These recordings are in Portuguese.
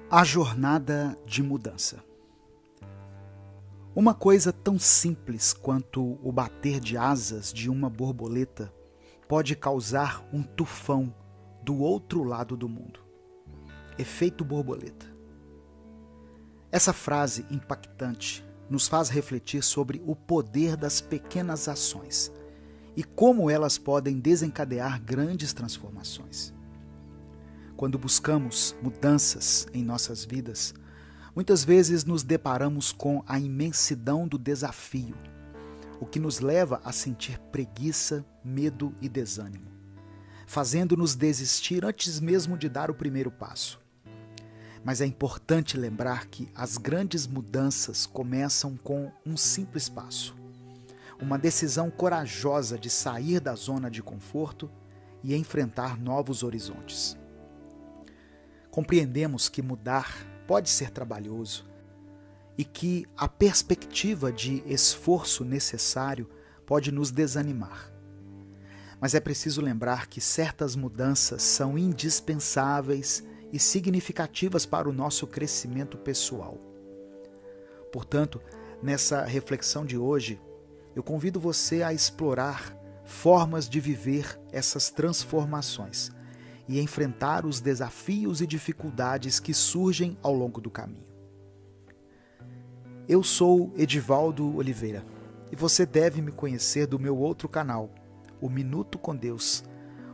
A jornada de mudança. Uma coisa tão simples quanto o bater de asas de uma borboleta pode causar um tufão do outro lado do mundo. Efeito borboleta. Essa frase impactante nos faz refletir sobre o poder das pequenas ações e como elas podem desencadear grandes transformações. Quando buscamos mudanças em nossas vidas, muitas vezes nos deparamos com a imensidão do desafio, o que nos leva a sentir preguiça, medo e desânimo, fazendo-nos desistir antes mesmo de dar o primeiro passo. Mas é importante lembrar que as grandes mudanças começam com um simples passo, uma decisão corajosa de sair da zona de conforto e enfrentar novos horizontes. Compreendemos que mudar pode ser trabalhoso e que a perspectiva de esforço necessário pode nos desanimar. Mas é preciso lembrar que certas mudanças são indispensáveis e significativas para o nosso crescimento pessoal. Portanto, nessa reflexão de hoje, eu convido você a explorar formas de viver essas transformações e enfrentar os desafios e dificuldades que surgem ao longo do caminho. Eu sou Edivaldo Oliveira e você deve me conhecer do meu outro canal, o Minuto com Deus,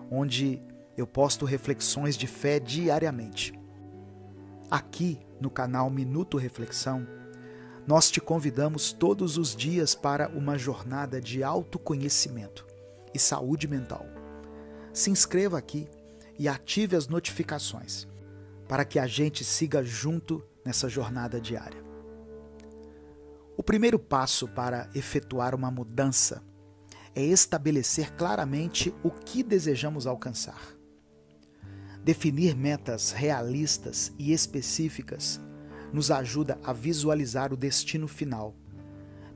onde eu posto reflexões de fé diariamente. Aqui no canal Minuto Reflexão, nós te convidamos todos os dias para uma jornada de autoconhecimento e saúde mental. Se inscreva aqui e ative as notificações para que a gente siga junto nessa jornada diária. O primeiro passo para efetuar uma mudança é estabelecer claramente o que desejamos alcançar. Definir metas realistas e específicas nos ajuda a visualizar o destino final,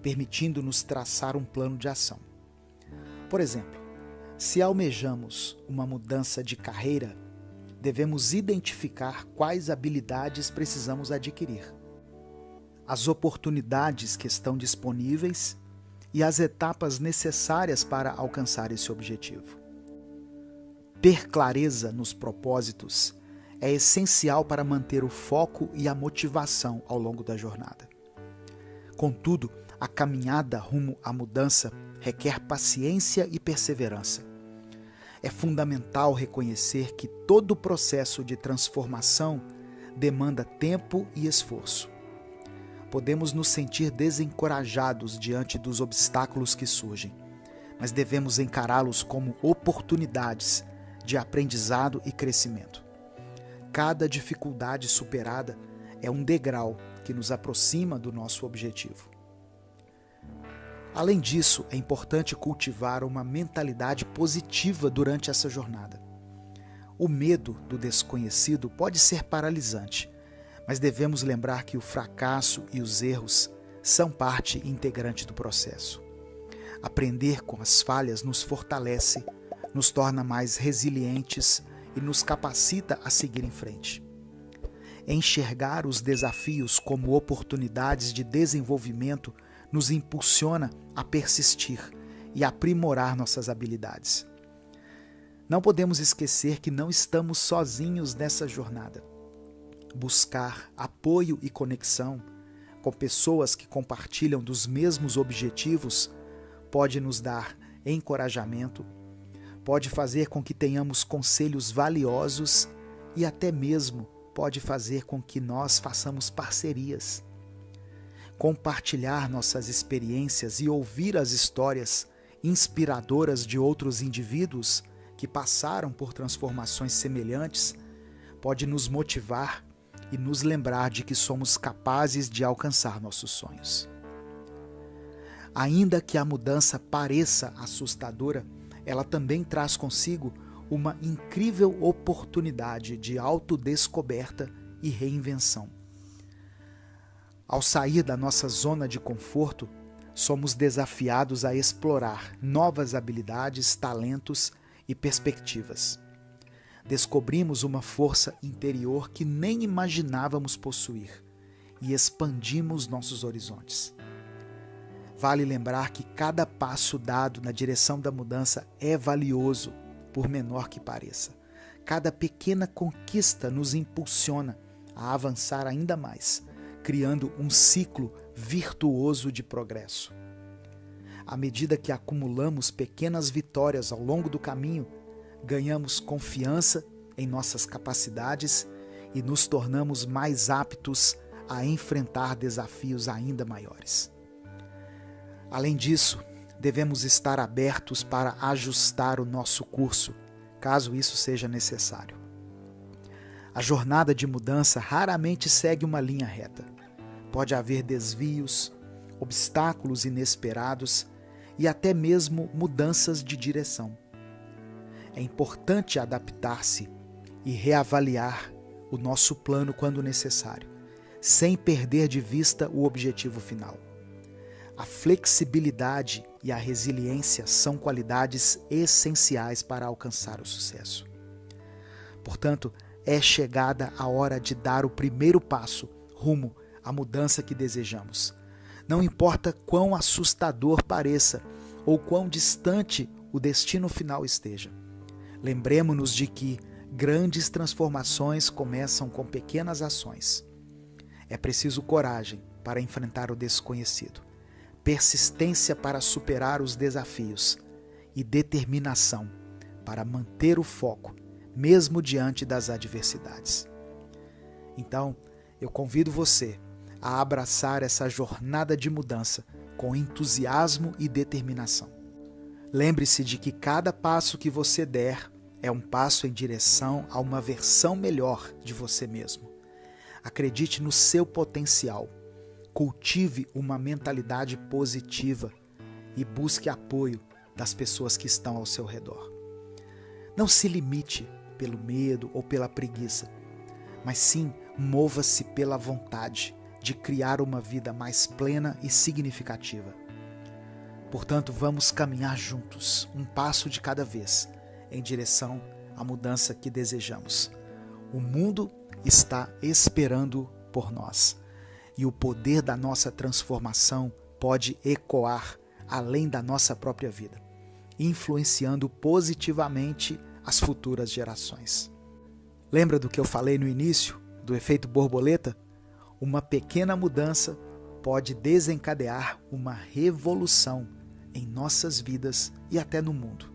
permitindo-nos traçar um plano de ação. Por exemplo, se almejamos uma mudança de carreira, devemos identificar quais habilidades precisamos adquirir, as oportunidades que estão disponíveis e as etapas necessárias para alcançar esse objetivo. Ter clareza nos propósitos é essencial para manter o foco e a motivação ao longo da jornada. Contudo, a caminhada rumo à mudança requer paciência e perseverança. É fundamental reconhecer que todo o processo de transformação demanda tempo e esforço. Podemos nos sentir desencorajados diante dos obstáculos que surgem, mas devemos encará-los como oportunidades de aprendizado e crescimento. Cada dificuldade superada é um degrau que nos aproxima do nosso objetivo. Além disso, é importante cultivar uma mentalidade positiva durante essa jornada. O medo do desconhecido pode ser paralisante, mas devemos lembrar que o fracasso e os erros são parte integrante do processo. Aprender com as falhas nos fortalece, nos torna mais resilientes e nos capacita a seguir em frente. Enxergar os desafios como oportunidades de desenvolvimento nos impulsiona a persistir e aprimorar nossas habilidades. Não podemos esquecer que não estamos sozinhos nessa jornada. Buscar apoio e conexão com pessoas que compartilham dos mesmos objetivos pode nos dar encorajamento, pode fazer com que tenhamos conselhos valiosos e até mesmo pode fazer com que nós façamos parcerias. Compartilhar nossas experiências e ouvir as histórias inspiradoras de outros indivíduos que passaram por transformações semelhantes pode nos motivar e nos lembrar de que somos capazes de alcançar nossos sonhos. Ainda que a mudança pareça assustadora, ela também traz consigo uma incrível oportunidade de autodescoberta e reinvenção. Ao sair da nossa zona de conforto, somos desafiados a explorar novas habilidades, talentos e perspectivas. descobrimos uma força interior que nem imaginávamos possuir e expandimos nossos horizontes. Vale lembrar que cada passo dado na direção da mudança é valioso, por menor que pareça. Cada pequena conquista nos impulsiona a avançar ainda mais, criando um ciclo virtuoso de progresso. À medida que acumulamos pequenas vitórias ao longo do caminho, ganhamos confiança em nossas capacidades e nos tornamos mais aptos a enfrentar desafios ainda maiores. Além disso, devemos estar abertos para ajustar o nosso curso, caso isso seja necessário. A jornada de mudança raramente segue uma linha reta. Pode haver desvios, obstáculos inesperados e até mesmo mudanças de direção. É importante adaptar-se e reavaliar o nosso plano quando necessário, sem perder de vista o objetivo final. A flexibilidade e a resiliência são qualidades essenciais para alcançar o sucesso. Portanto, é chegada a hora de dar o primeiro passo rumo à mudança que desejamos. Não importa quão assustador pareça ou quão distante o destino final esteja. Lembremos-nos de que grandes transformações começam com pequenas ações. É preciso coragem para enfrentar o desconhecido, persistência para superar os desafios e determinação para manter o foco, mesmo diante das adversidades. Então, eu convido você a abraçar essa jornada de mudança com entusiasmo e determinação. Lembre-se de que cada passo que você der é um passo em direção a uma versão melhor de você mesmo. Acredite no seu potencial. Cultive uma mentalidade positiva e busque apoio das pessoas que estão ao seu redor. Não se limite pelo medo ou pela preguiça, mas sim mova-se pela vontade de criar uma vida mais plena e significativa. Portanto, vamos caminhar juntos, um passo de cada vez, em direção à mudança que desejamos. O mundo está esperando por nós. E o poder da nossa transformação pode ecoar além da nossa própria vida, influenciando positivamente as futuras gerações. Lembra do que eu falei no início, do efeito borboleta? Uma pequena mudança pode desencadear uma revolução em nossas vidas e até no mundo.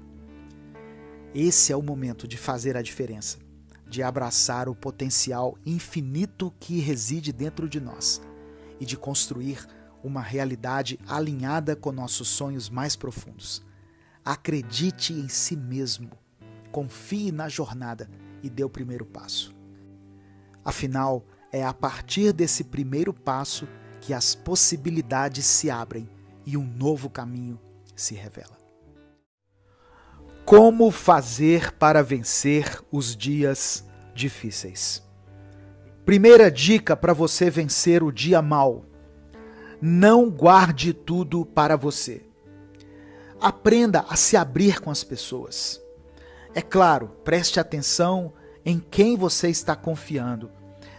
Esse é o momento de fazer a diferença, de abraçar o potencial infinito que reside dentro de nós e de construir uma realidade alinhada com nossos sonhos mais profundos. Acredite em si mesmo, confie na jornada e dê o primeiro passo. Afinal, é a partir desse primeiro passo que as possibilidades se abrem e um novo caminho se revela. Como fazer para vencer os dias difíceis? Primeira dica para você vencer o dia mau: não guarde tudo para você. Aprenda a se abrir com as pessoas. É claro, preste atenção em quem você está confiando,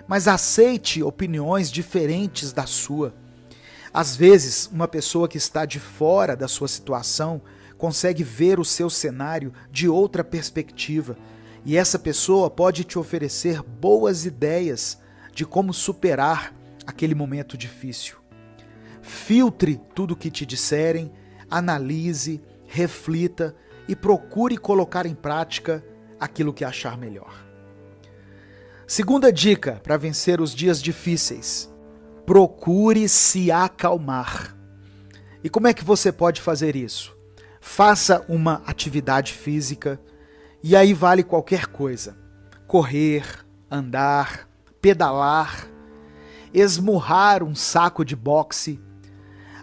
mas aceite opiniões diferentes da sua. Às vezes, uma pessoa que está de fora da sua situação consegue ver o seu cenário de outra perspectiva, e essa pessoa pode te oferecer boas ideias de como superar aquele momento difícil. Filtre tudo o que te disserem, analise, reflita e procure colocar em prática aquilo que achar melhor. Segunda dica para vencer os dias difíceis: procure se acalmar. E como é que você pode fazer isso? Faça uma atividade física, e aí vale qualquer coisa: correr, andar, pedalar, esmurrar um saco de boxe.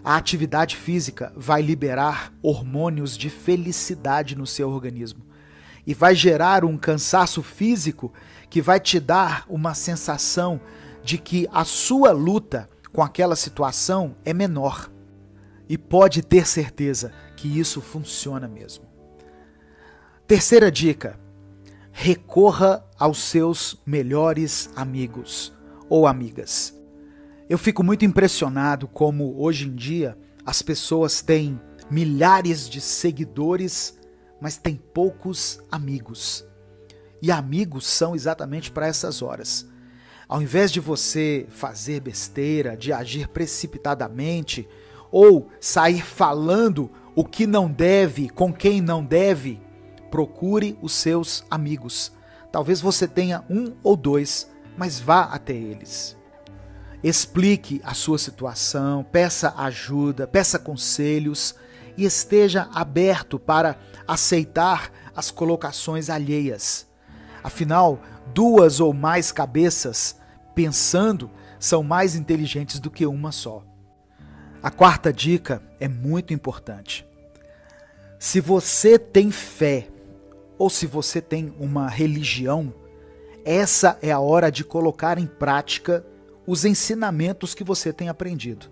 A atividade física vai liberar hormônios de felicidade no seu organismo e vai gerar um cansaço físico que vai te dar uma sensação de que a sua luta com aquela situação é menor. E pode ter certeza que isso funciona mesmo. Terceira dica: recorra aos seus melhores amigos ou amigas. Eu fico muito impressionado como hoje em dia as pessoas têm milhares de seguidores, mas têm poucos amigos. E amigos são exatamente para essas horas. Ao invés de você fazer besteira, de agir precipitadamente, ou sair falando o que não deve, com quem não deve, procure os seus amigos. Talvez você tenha um ou dois, mas vá até eles. Explique a sua situação, peça ajuda, peça conselhos e esteja aberto para aceitar as colocações alheias. Afinal, duas ou mais cabeças pensando são mais inteligentes do que uma só. A quarta dica é muito importante. Se você tem fé ou se você tem uma religião, essa é a hora de colocar em prática os ensinamentos que você tem aprendido.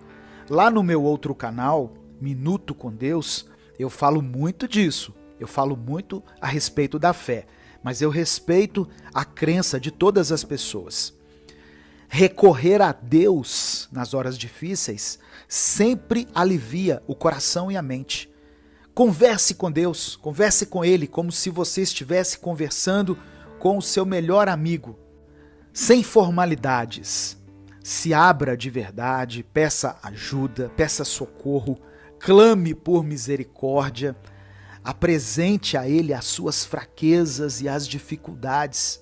Lá no meu outro canal, Minuto com Deus, eu falo muito disso. Eu falo muito a respeito da fé, mas eu respeito a crença de todas as pessoas. Recorrer a Deus nas horas difíceis sempre alivia o coração e a mente. Converse com Deus, converse com Ele como se você estivesse conversando com o seu melhor amigo, sem formalidades. Se abra de verdade, peça ajuda, peça socorro, clame por misericórdia, apresente a Ele as suas fraquezas e as dificuldades.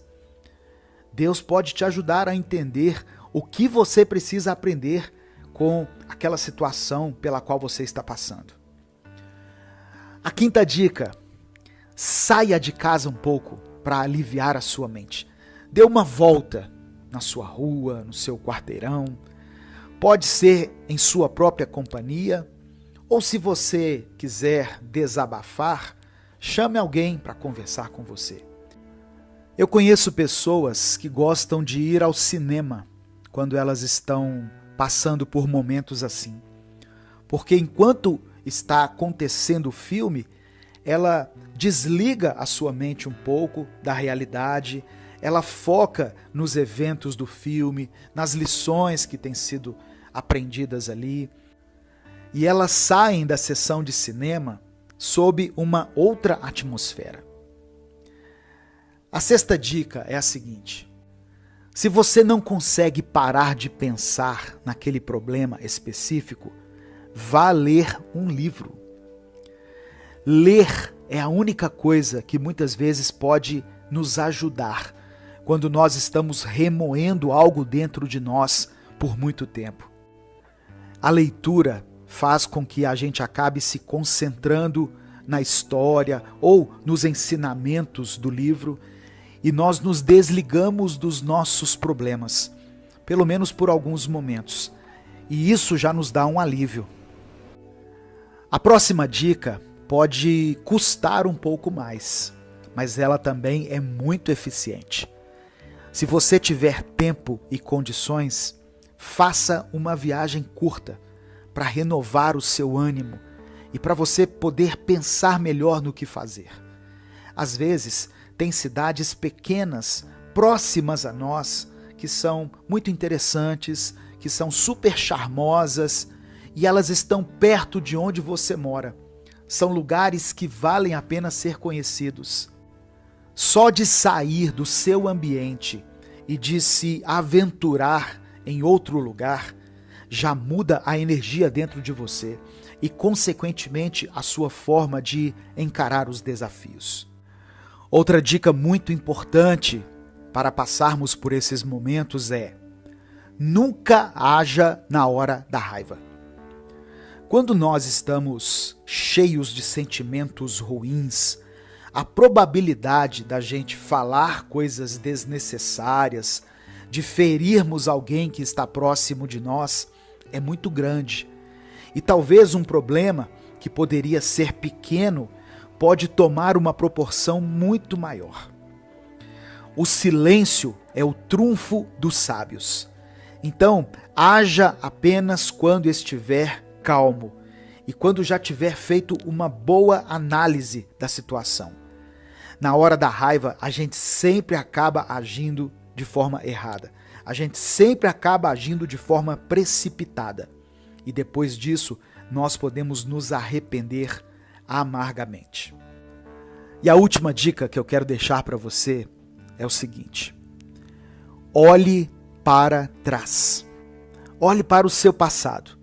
Deus pode te ajudar a entender o que você precisa aprender com aquela situação pela qual você está passando. A quinta dica: saia de casa um pouco para aliviar a sua mente. Dê uma volta na sua rua, no seu quarteirão. Pode ser em sua própria companhia, ou se você quiser desabafar, chame alguém para conversar com você. Eu conheço pessoas que gostam de ir ao cinema quando elas estão passando por momentos assim. Porque enquanto está acontecendo o filme, ela desliga a sua mente um pouco da realidade, ela foca nos eventos do filme, nas lições que têm sido aprendidas ali, e elas saem da sessão de cinema sob uma outra atmosfera. A sexta dica é a seguinte: se você não consegue parar de pensar naquele problema específico, vá ler um livro. Ler é a única coisa que muitas vezes pode nos ajudar quando nós estamos remoendo algo dentro de nós por muito tempo. A leitura faz com que a gente acabe se concentrando na história ou nos ensinamentos do livro e nós nos desligamos dos nossos problemas, pelo menos por alguns momentos. E isso já nos dá um alívio. A próxima dica pode custar um pouco mais, mas ela também é muito eficiente. Se você tiver tempo e condições, faça uma viagem curta para renovar o seu ânimo e para você poder pensar melhor no que fazer. Às vezes, tem cidades pequenas, próximas a nós, que são muito interessantes, que são super charmosas e elas estão perto de onde você mora. São lugares que valem a pena ser conhecidos. Só de sair do seu ambiente e de se aventurar em outro lugar, já muda a energia dentro de você e, consequentemente, a sua forma de encarar os desafios. Outra dica muito importante para passarmos por esses momentos é: nunca haja na hora da raiva. Quando nós estamos cheios de sentimentos ruins, a probabilidade da gente falar coisas desnecessárias, de ferirmos alguém que está próximo de nós, é muito grande. E talvez um problema que poderia ser pequeno pode tomar uma proporção muito maior. O silêncio é o trunfo dos sábios. Então, haja apenas quando estiver calmo e quando já tiver feito uma boa análise da situação. Na hora da raiva, a gente sempre acaba agindo de forma errada. A gente sempre acaba agindo de forma precipitada. E depois disso, nós podemos nos arrepender amargamente. E a última dica que eu quero deixar para você é o seguinte: olhe para trás. Olhe para o seu passado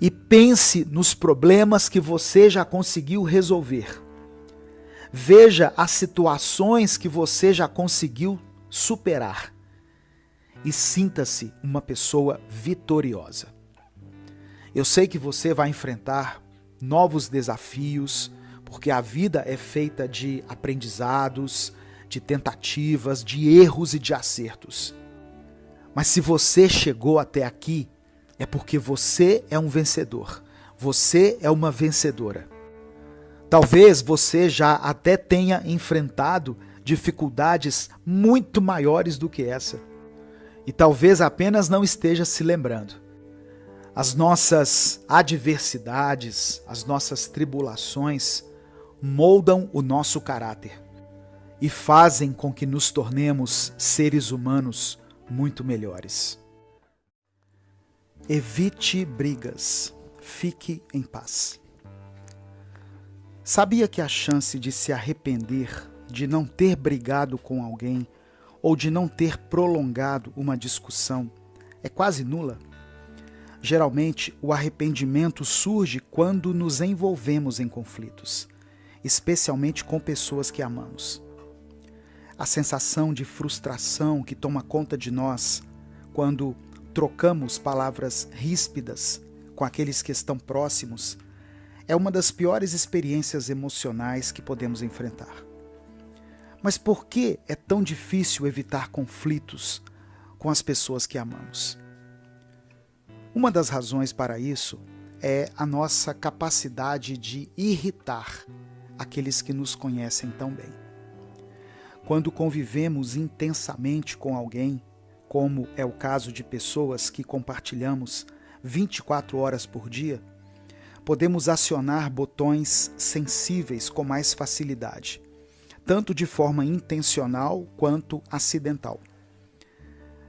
e pense nos problemas que você já conseguiu resolver. Veja as situações que você já conseguiu superar e sinta-se uma pessoa vitoriosa. Eu sei que você vai enfrentar novos desafios, porque a vida é feita de aprendizados, de tentativas, de erros e de acertos. Mas se você chegou até aqui, é porque você é um vencedor. Você é uma vencedora. Talvez você já até tenha enfrentado dificuldades muito maiores do que essa. E talvez apenas não esteja se lembrando. As nossas adversidades, as nossas tribulações moldam o nosso caráter e fazem com que nos tornemos seres humanos muito melhores. Evite brigas. Fique em paz. Sabia que a chance de se arrepender de não ter brigado com alguém ou de não ter prolongado uma discussão é quase nula? Geralmente, o arrependimento surge quando nos envolvemos em conflitos, especialmente com pessoas que amamos. A sensação de frustração que toma conta de nós quando trocamos palavras ríspidas com aqueles que estão próximos é uma das piores experiências emocionais que podemos enfrentar. Mas por que é tão difícil evitar conflitos com as pessoas que amamos? Uma das razões para isso é a nossa capacidade de irritar aqueles que nos conhecem tão bem. Quando convivemos intensamente com alguém, como é o caso de pessoas que compartilhamos 24 horas por dia, podemos acionar botões sensíveis com mais facilidade, tanto de forma intencional quanto acidental.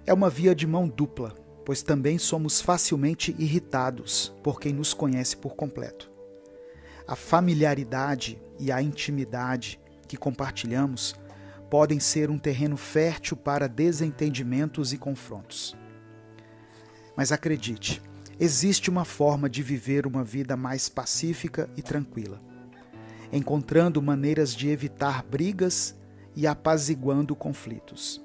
É uma via de mão dupla, pois também somos facilmente irritados por quem nos conhece por completo. A familiaridade e a intimidade que compartilhamos podem ser um terreno fértil para desentendimentos e confrontos. Mas acredite, existe uma forma de viver uma vida mais pacífica e tranquila, encontrando maneiras de evitar brigas e apaziguando conflitos.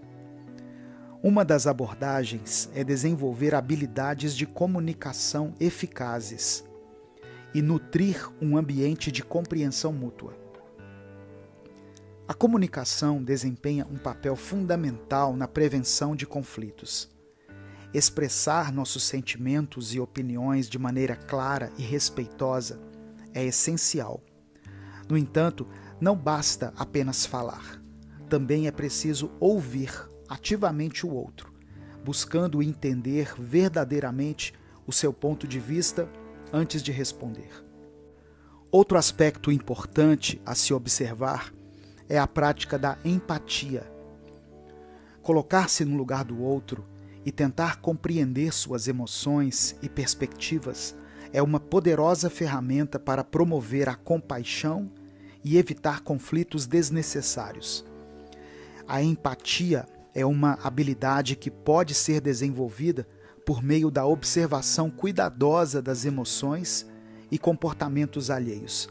Uma das abordagens é desenvolver habilidades de comunicação eficazes e nutrir um ambiente de compreensão mútua. A comunicação desempenha um papel fundamental na prevenção de conflitos. Expressar nossos sentimentos e opiniões de maneira clara e respeitosa é essencial. No entanto, não basta apenas falar. Também é preciso ouvir ativamente o outro, buscando entender verdadeiramente o seu ponto de vista antes de responder. Outro aspecto importante a se observar é a prática da empatia. Colocar-se no lugar do outro e tentar compreender suas emoções e perspectivas é uma poderosa ferramenta para promover a compaixão e evitar conflitos desnecessários. A empatia é uma habilidade que pode ser desenvolvida por meio da observação cuidadosa das emoções e comportamentos alheios,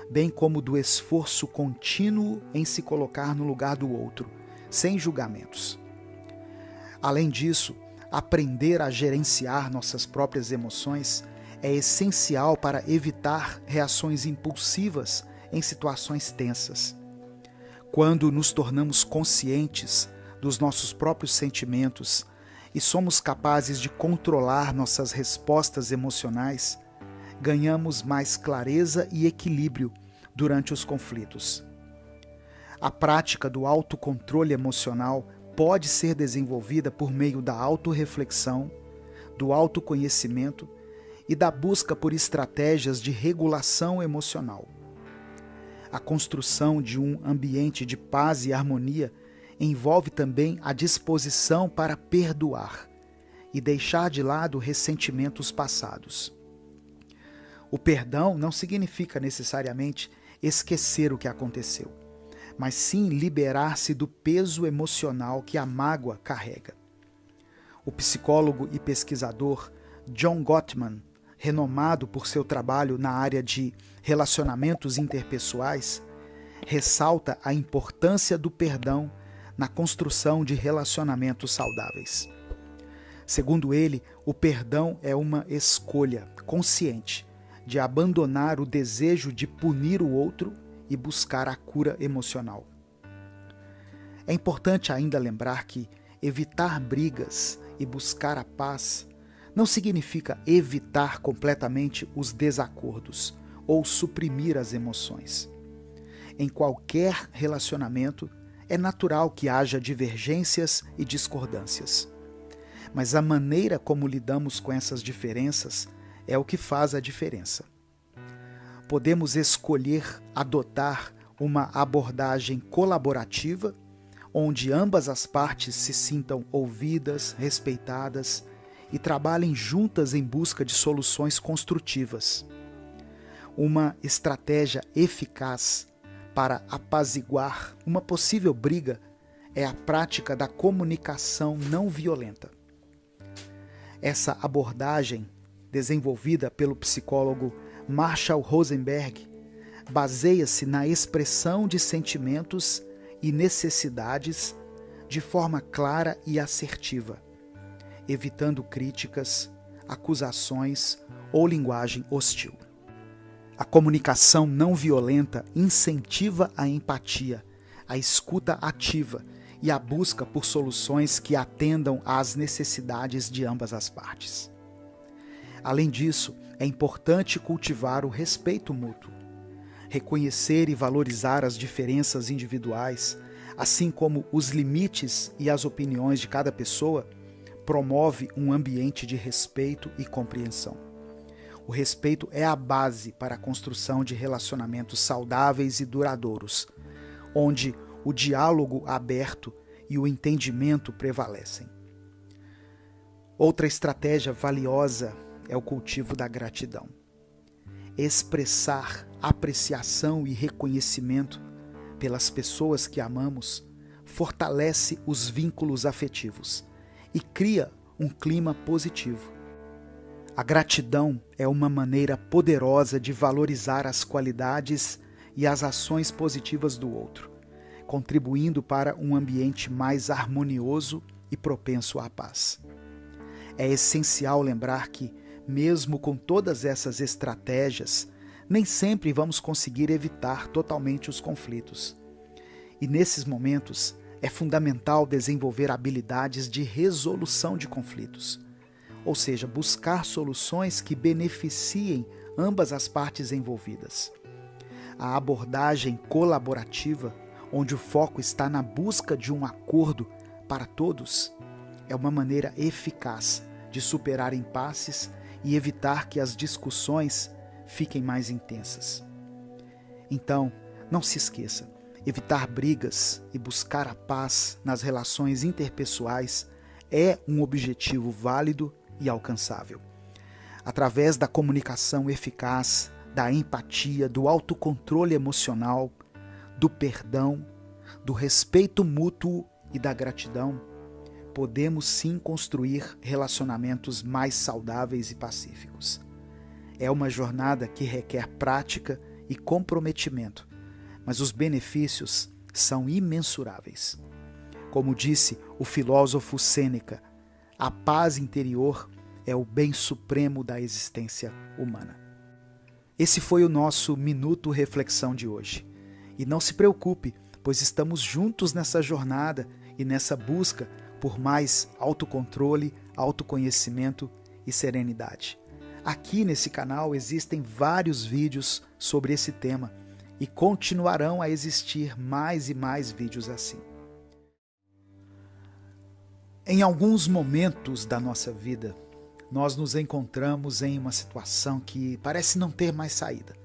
bem como do esforço contínuo em se colocar no lugar do outro, sem julgamentos. Além disso, aprender a gerenciar nossas próprias emoções é essencial para evitar reações impulsivas em situações tensas. Quando nos tornamos conscientes dos nossos próprios sentimentos e somos capazes de controlar nossas respostas emocionais, ganhamos mais clareza e equilíbrio durante os conflitos. A prática do autocontrole emocional pode ser desenvolvida por meio da autorreflexão, do autoconhecimento e da busca por estratégias de regulação emocional. A construção de um ambiente de paz e harmonia envolve também a disposição para perdoar e deixar de lado ressentimentos passados. O perdão não significa necessariamente esquecer o que aconteceu, mas sim liberar-se do peso emocional que a mágoa carrega. O psicólogo e pesquisador John Gottman, renomado por seu trabalho na área de relacionamentos interpessoais, ressalta a importância do perdão na construção de relacionamentos saudáveis. Segundo ele, o perdão é uma escolha consciente de abandonar o desejo de punir o outro e buscar a cura emocional. É importante ainda lembrar que evitar brigas e buscar a paz não significa evitar completamente os desacordos ou suprimir as emoções. Em qualquer relacionamento, é natural que haja divergências e discordâncias. Mas a maneira como lidamos com essas diferenças é o que faz a diferença. Podemos escolher adotar uma abordagem colaborativa, onde ambas as partes se sintam ouvidas, respeitadas e trabalhem juntas em busca de soluções construtivas. Uma estratégia eficaz para apaziguar uma possível briga é a prática da comunicação não violenta. Essa abordagem, desenvolvida pelo psicólogo Marshall Rosenberg, baseia-se na expressão de sentimentos e necessidades de forma clara e assertiva, evitando críticas, acusações ou linguagem hostil. A comunicação não violenta incentiva a empatia, a escuta ativa e a busca por soluções que atendam às necessidades de ambas as partes. Além disso, é importante cultivar o respeito mútuo, reconhecer e valorizar as diferenças individuais, assim como os limites e as opiniões de cada pessoa, promove um ambiente de respeito e compreensão. O respeito é a base para a construção de relacionamentos saudáveis e duradouros, onde o diálogo aberto e o entendimento prevalecem. Outra estratégia valiosa é o cultivo da gratidão. Expressar apreciação e reconhecimento pelas pessoas que amamos fortalece os vínculos afetivos e cria um clima positivo. A gratidão é uma maneira poderosa de valorizar as qualidades e as ações positivas do outro, contribuindo para um ambiente mais harmonioso e propenso à paz. É essencial lembrar que, mesmo com todas essas estratégias, nem sempre vamos conseguir evitar totalmente os conflitos. E nesses momentos, é fundamental desenvolver habilidades de resolução de conflitos, ou seja, buscar soluções que beneficiem ambas as partes envolvidas. A abordagem colaborativa, onde o foco está na busca de um acordo para todos, é uma maneira eficaz de superar impasses e evitar que as discussões fiquem mais intensas. Então, não se esqueça, evitar brigas e buscar a paz nas relações interpessoais é um objetivo válido e alcançável. Através da comunicação eficaz, da empatia, do autocontrole emocional, do perdão, do respeito mútuo e da gratidão, podemos sim construir relacionamentos mais saudáveis e pacíficos. É uma jornada que requer prática e comprometimento, mas os benefícios são imensuráveis. Como disse o filósofo Sêneca, a paz interior é o bem supremo da existência humana. Esse foi o nosso Minuto Reflexão de hoje. E não se preocupe, pois estamos juntos nessa jornada e nessa busca por mais autocontrole, autoconhecimento e serenidade. Aqui nesse canal existem vários vídeos sobre esse tema e continuarão a existir mais e mais vídeos assim. Em alguns momentos da nossa vida, nós nos encontramos em uma situação que parece não ter mais saída.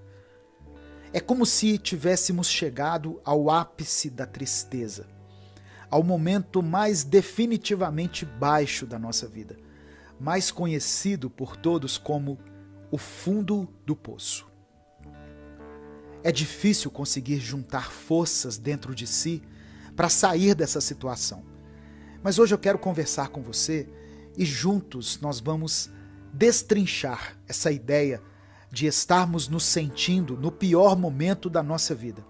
É como se tivéssemos chegado ao ápice da tristeza, ao momento mais definitivamente baixo da nossa vida, mais conhecido por todos como o fundo do poço. É difícil conseguir juntar forças dentro de si para sair dessa situação. Mas hoje eu quero conversar com você e juntos nós vamos destrinchar essa ideia de estarmos nos sentindo no pior momento da nossa vida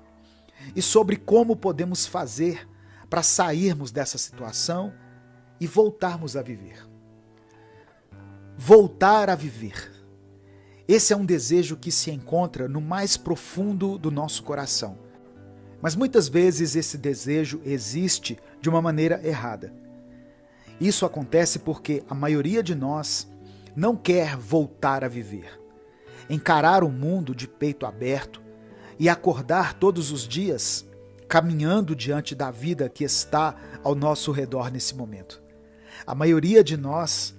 e sobre como podemos fazer para sairmos dessa situação e voltarmos a viver. Voltar a viver. Esse é um desejo que se encontra no mais profundo do nosso coração. Mas muitas vezes esse desejo existe de uma maneira errada. Isso acontece porque a maioria de nós não quer voltar a viver. Encarar o mundo de peito aberto e acordar todos os dias caminhando diante da vida que está ao nosso redor nesse momento. A maioria de nós,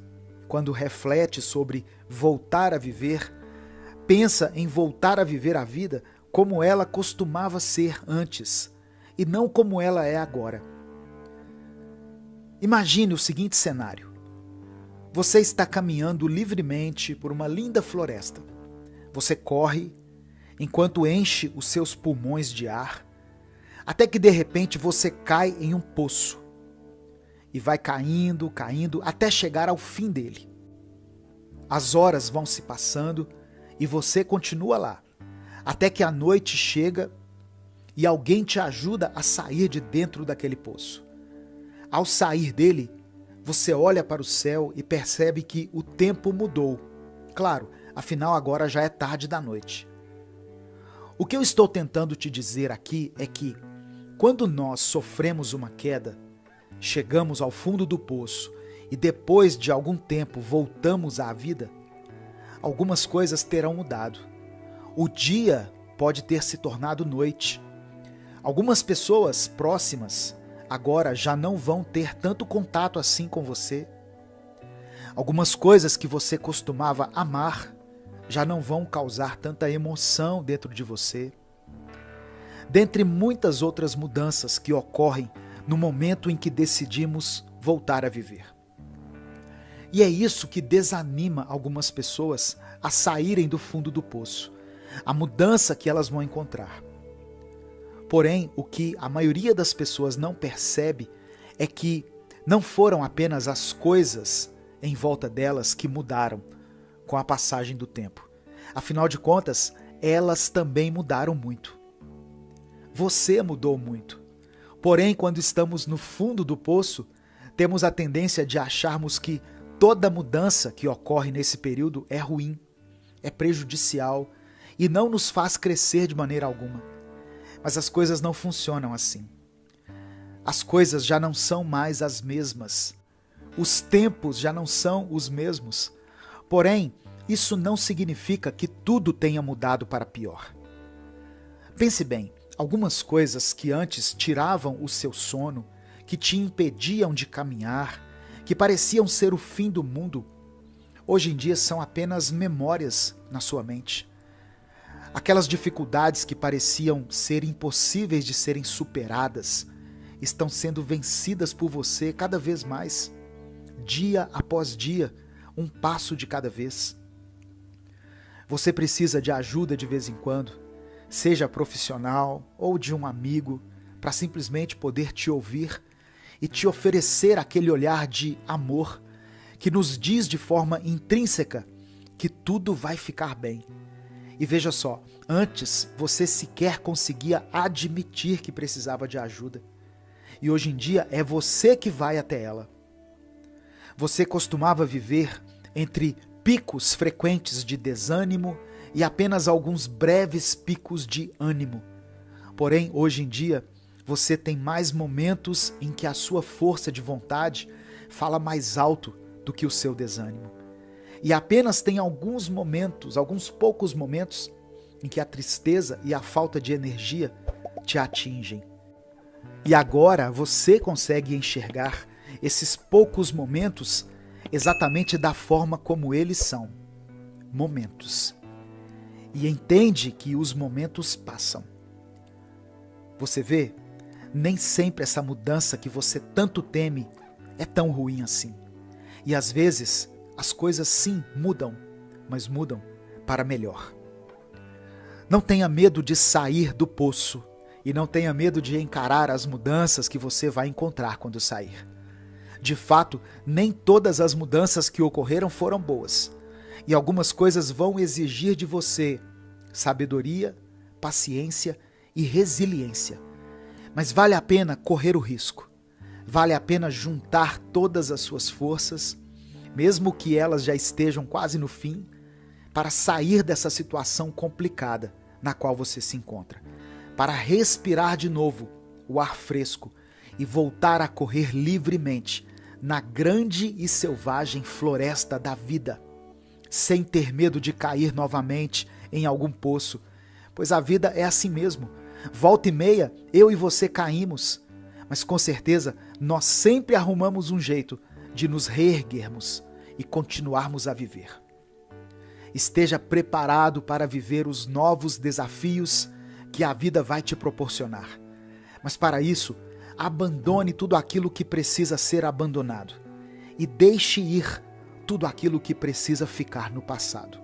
quando reflete sobre voltar a viver, pensa em voltar a viver a vida como ela costumava ser antes e não como ela é agora. Imagine o seguinte cenário. Você está caminhando livremente por uma linda floresta. Você corre enquanto enche os seus pulmões de ar, até que de repente você cai em um poço e vai caindo, caindo, até chegar ao fim dele. As horas vão se passando e você continua lá, até que a noite chega e alguém te ajuda a sair de dentro daquele poço. Ao sair dele, você olha para o céu e percebe que o tempo mudou. Claro, afinal agora já é tarde da noite. O que eu estou tentando te dizer aqui é que, quando nós sofremos uma queda, chegamos ao fundo do poço e depois de algum tempo voltamos à vida, algumas coisas terão mudado. O dia pode ter se tornado noite. Algumas pessoas próximas agora já não vão ter tanto contato assim com você. Algumas coisas que você costumava amar já não vão causar tanta emoção dentro de você. Dentre muitas outras mudanças que ocorrem no momento em que decidimos voltar a viver. E é isso que desanima algumas pessoas a saírem do fundo do poço, a mudança que elas vão encontrar. Porém, o que a maioria das pessoas não percebe é que não foram apenas as coisas em volta delas que mudaram com a passagem do tempo. Afinal de contas, elas também mudaram muito. Você mudou muito. Porém, quando estamos no fundo do poço, temos a tendência de acharmos que toda mudança que ocorre nesse período é ruim, é prejudicial e não nos faz crescer de maneira alguma. Mas as coisas não funcionam assim. As coisas já não são mais as mesmas. Os tempos já não são os mesmos. Porém, isso não significa que tudo tenha mudado para pior. Pense bem, algumas coisas que antes tiravam o seu sono, que te impediam de caminhar, que pareciam ser o fim do mundo, hoje em dia são apenas memórias na sua mente. Aquelas dificuldades que pareciam ser impossíveis de serem superadas, estão sendo vencidas por você cada vez mais, dia após dia, um passo de cada vez. Você precisa de ajuda de vez em quando, seja profissional ou de um amigo, para simplesmente poder te ouvir e te oferecer aquele olhar de amor que nos diz de forma intrínseca que tudo vai ficar bem. E veja só, antes você sequer conseguia admitir que precisava de ajuda. E hoje em dia é você que vai até ela. Você costumava viver entre picos frequentes de desânimo e apenas alguns breves picos de ânimo. Porém, hoje em dia, você tem mais momentos em que a sua força de vontade fala mais alto do que o seu desânimo. E apenas tem alguns momentos, alguns poucos momentos, em que a tristeza e a falta de energia te atingem. E agora você consegue enxergar esses poucos momentos exatamente da forma como eles são, momentos. e entende que os momentos passam. Você vê, nem sempre essa mudança que você tanto teme é tão ruim assim. E às vezes as coisas sim mudam, mas mudam para melhor. Não tenha medo de sair do poço e não tenha medo de encarar as mudanças que você vai encontrar quando sair. De fato, nem todas as mudanças que ocorreram foram boas. E algumas coisas vão exigir de você sabedoria, paciência e resiliência. Mas vale a pena correr o risco. Vale a pena juntar todas as suas forças, mesmo que elas já estejam quase no fim, para sair dessa situação complicada na qual você se encontra. Para respirar de novo o ar fresco e voltar a correr livremente na grande e selvagem floresta da vida, sem ter medo de cair novamente em algum poço, pois a vida é assim mesmo. Volta e meia, eu e você caímos, mas com certeza nós sempre arrumamos um jeito de nos reerguermos e continuarmos a viver. Esteja preparado para viver os novos desafios que a vida vai te proporcionar. Mas para isso, abandone tudo aquilo que precisa ser abandonado e deixe ir tudo aquilo que precisa ficar no passado.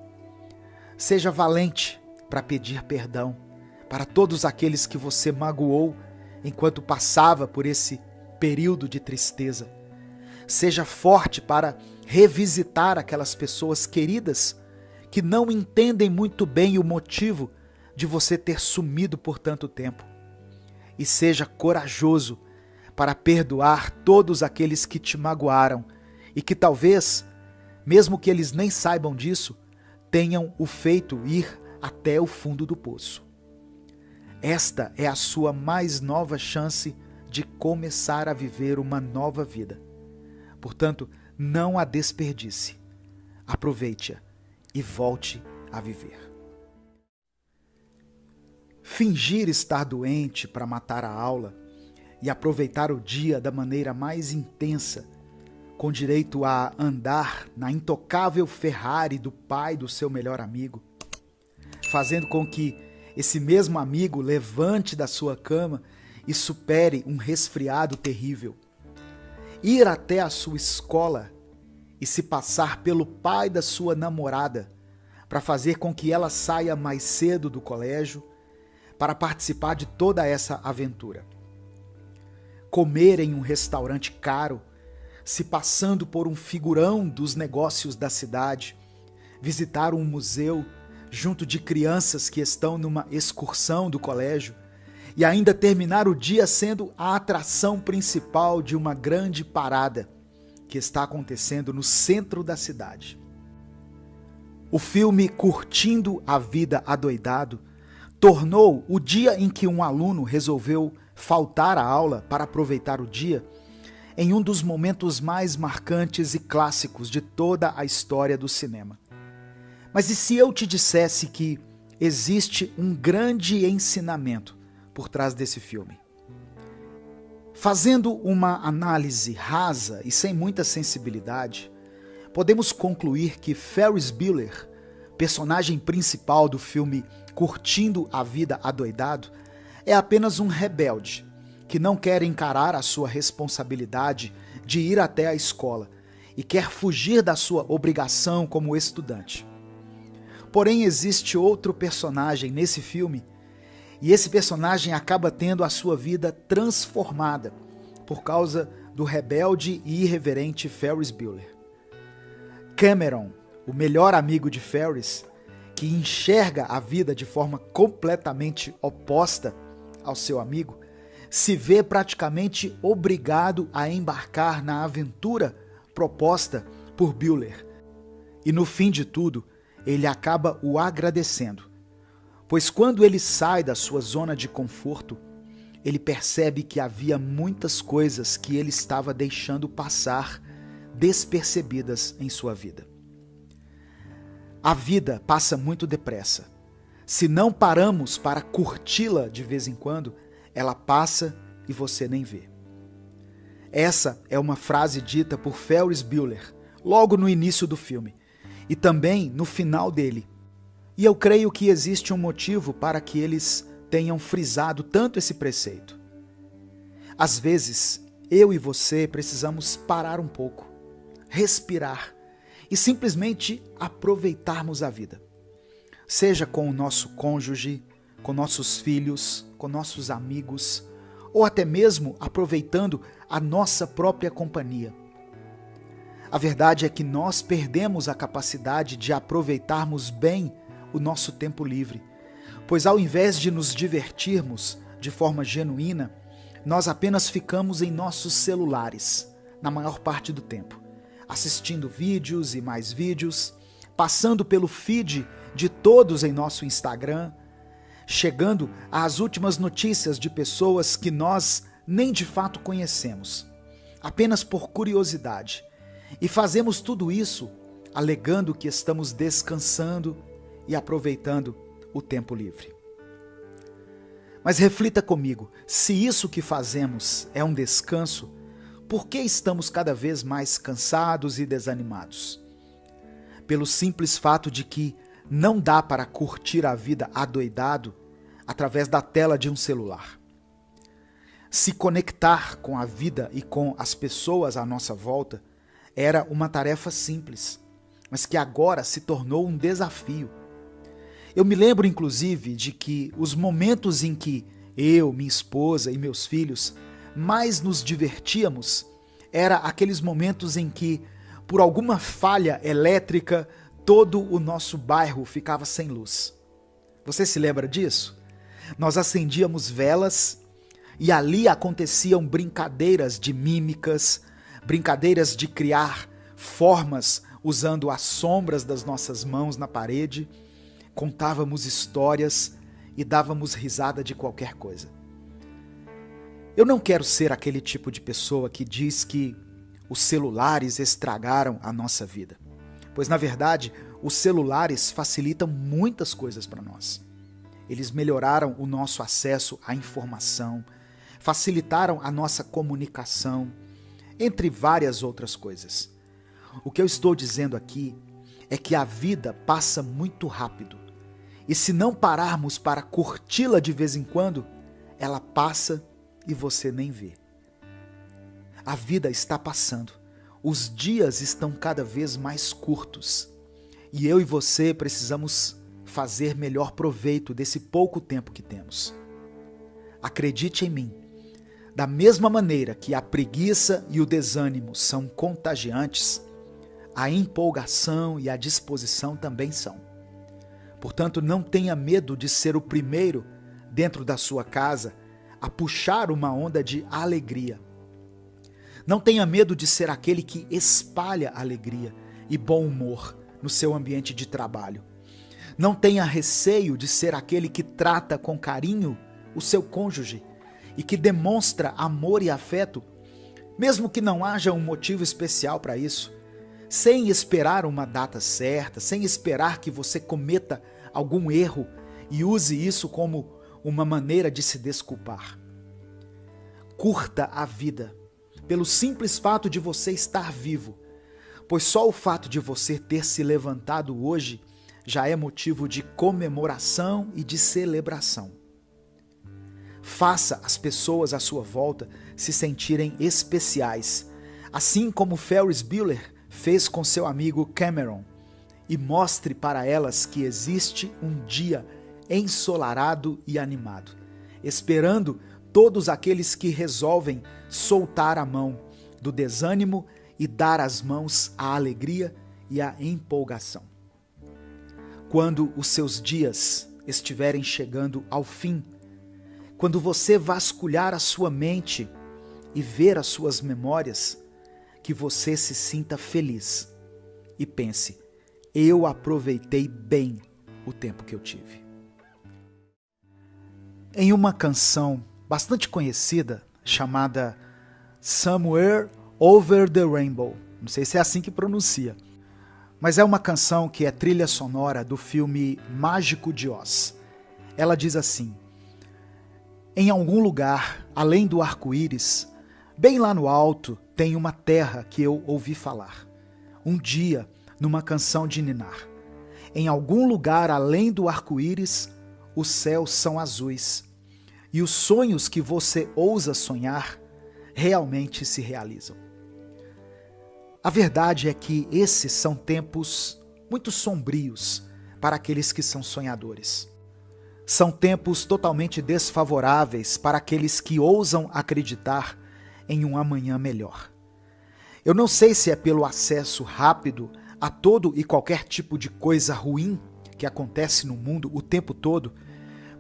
Seja valente para pedir perdão para todos aqueles que você magoou enquanto passava por esse período de tristeza. Seja forte para revisitar aquelas pessoas queridas que não entendem muito bem o motivo de você ter sumido por tanto tempo. E seja corajoso para perdoar todos aqueles que te magoaram e que talvez, mesmo que eles nem saibam disso, tenham o feito ir até o fundo do poço. Esta é a sua mais nova chance de começar a viver uma nova vida. Portanto, não a desperdice. Aproveite-a e volte a viver. Fingir estar doente para matar a aula e aproveitar o dia da maneira mais intensa, com direito a andar na intocável Ferrari do pai do seu melhor amigo, fazendo com que esse mesmo amigo levante da sua cama e supere um resfriado terrível. Ir até a sua escola e se passar pelo pai da sua namorada para fazer com que ela saia mais cedo do colégio para participar de toda essa aventura. Comer em um restaurante caro, se passando por um figurão dos negócios da cidade, visitar um museu junto de crianças que estão numa excursão do colégio e ainda terminar o dia sendo a atração principal de uma grande parada que está acontecendo no centro da cidade. O filme Curtindo a Vida Adoidado tornou o dia em que um aluno resolveu faltar à aula para aproveitar o dia em um dos momentos mais marcantes e clássicos de toda a história do cinema. Mas e se eu te dissesse que existe um grande ensinamento por trás desse filme? Fazendo uma análise rasa e sem muita sensibilidade, podemos concluir que Ferris Bueller, personagem principal do filme Curtindo a Vida Adoidado, é apenas um rebelde que não quer encarar a sua responsabilidade de ir até a escola e quer fugir da sua obrigação como estudante. Porém, existe outro personagem nesse filme e esse personagem acaba tendo a sua vida transformada por causa do rebelde e irreverente Ferris Bueller. Cameron, o melhor amigo de Ferris, que enxerga a vida de forma completamente oposta ao seu amigo, se vê praticamente obrigado a embarcar na aventura proposta por Bueller. E no fim de tudo, ele acaba o agradecendo, pois quando ele sai da sua zona de conforto, ele percebe que havia muitas coisas que ele estava deixando passar despercebidas em sua vida. A vida passa muito depressa. Se não paramos para curti-la de vez em quando, ela passa e você nem vê. Essa é uma frase dita por Ferris Bueller logo no início do filme e também no final dele, E eu creio que existe um motivo para que eles tenham frisado tanto esse preceito. Às vezes, eu e você precisamos parar um pouco, respirar e simplesmente aproveitarmos a vida. Seja com o nosso cônjuge, com nossos filhos, com nossos amigos, ou até mesmo aproveitando a nossa própria companhia. A verdade é que nós perdemos a capacidade de aproveitarmos bem o nosso tempo livre, pois ao invés de nos divertirmos de forma genuína, nós apenas ficamos em nossos celulares, na maior parte do tempo, assistindo vídeos e mais vídeos, passando pelo feed de todos em nosso Instagram, chegando às últimas notícias de pessoas que nós nem de fato conhecemos, apenas por curiosidade. E fazemos tudo isso alegando que estamos descansando e aproveitando o tempo livre. Mas reflita comigo, se isso que fazemos é um descanso, por que estamos cada vez mais cansados e desanimados? Pelo simples fato de que não dá para curtir a vida adoidado através da tela de um celular. Se conectar com a vida e com as pessoas à nossa volta era uma tarefa simples, mas que agora se tornou um desafio. Eu me lembro, inclusive, de que os momentos em que eu, minha esposa e meus filhos mais nos divertíamos era aqueles momentos em que, por alguma falha elétrica, todo o nosso bairro ficava sem luz. Você se lembra disso? Nós acendíamos velas e ali aconteciam brincadeiras de mímicas, brincadeiras de criar formas usando as sombras das nossas mãos na parede, contávamos histórias e dávamos risada de qualquer coisa. Eu não quero ser aquele tipo de pessoa que diz que os celulares estragaram a nossa vida, pois na verdade os celulares facilitam muitas coisas para nós. Eles melhoraram o nosso acesso à informação, facilitaram a nossa comunicação, entre várias outras coisas. O que eu estou dizendo aqui é que a vida passa muito rápido. E se não pararmos para curti-la de vez em quando, ela passa e você nem vê. A vida está passando. Os dias estão cada vez mais curtos. E eu e você precisamos fazer melhor proveito desse pouco tempo que temos. Acredite em mim. Da mesma maneira que a preguiça e o desânimo são contagiantes, a empolgação e a disposição também são. Portanto, não tenha medo de ser o primeiro dentro da sua casa a puxar uma onda de alegria. Não tenha medo de ser aquele que espalha alegria e bom humor no seu ambiente de trabalho. Não tenha receio de ser aquele que trata com carinho o seu cônjuge e que demonstra amor e afeto, mesmo que não haja um motivo especial para isso, sem esperar uma data certa, sem esperar que você cometa algum erro e use isso como uma maneira de se desculpar. Curta a vida, pelo simples fato de você estar vivo, pois só o fato de você ter se levantado hoje já é motivo de comemoração e de celebração. Faça as pessoas à sua volta se sentirem especiais, assim como Ferris Bueller fez com seu amigo Cameron, e mostre para elas que existe um dia ensolarado e animado, esperando todos aqueles que resolvem soltar a mão do desânimo e dar as mãos à alegria e à empolgação. Quando os seus dias estiverem chegando ao fim, quando você vasculhar a sua mente e ver as suas memórias, que você se sinta feliz e pense: eu aproveitei bem o tempo que eu tive. Em uma canção bastante conhecida chamada Somewhere Over the Rainbow, não sei se é assim que pronuncia, mas é uma canção que é trilha sonora do filme Mágico de Oz. Ela diz assim: em algum lugar, além do arco-íris, bem lá no alto, tem uma terra que eu ouvi falar. Um dia, numa canção de ninar. Em algum lugar além do arco-íris, os céus são azuis. E os sonhos que você ousa sonhar realmente se realizam. A verdade é que esses são tempos muito sombrios para aqueles que são sonhadores. São tempos totalmente desfavoráveis para aqueles que ousam acreditar em um amanhã melhor. Eu não sei se é pelo acesso rápido a todo e qualquer tipo de coisa ruim que acontece no mundo o tempo todo,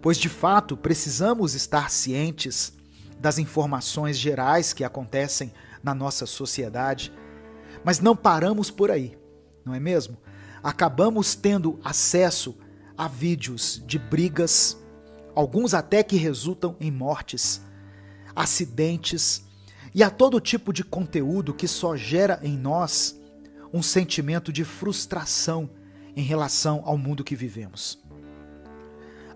pois de fato precisamos estar cientes das informações gerais que acontecem na nossa sociedade, mas não paramos por aí, não é mesmo? Acabamos tendo acesso a vídeos de brigas, alguns até que resultam em mortes, acidentes e a todo tipo de conteúdo que só gera em nós um sentimento de frustração em relação ao mundo que vivemos.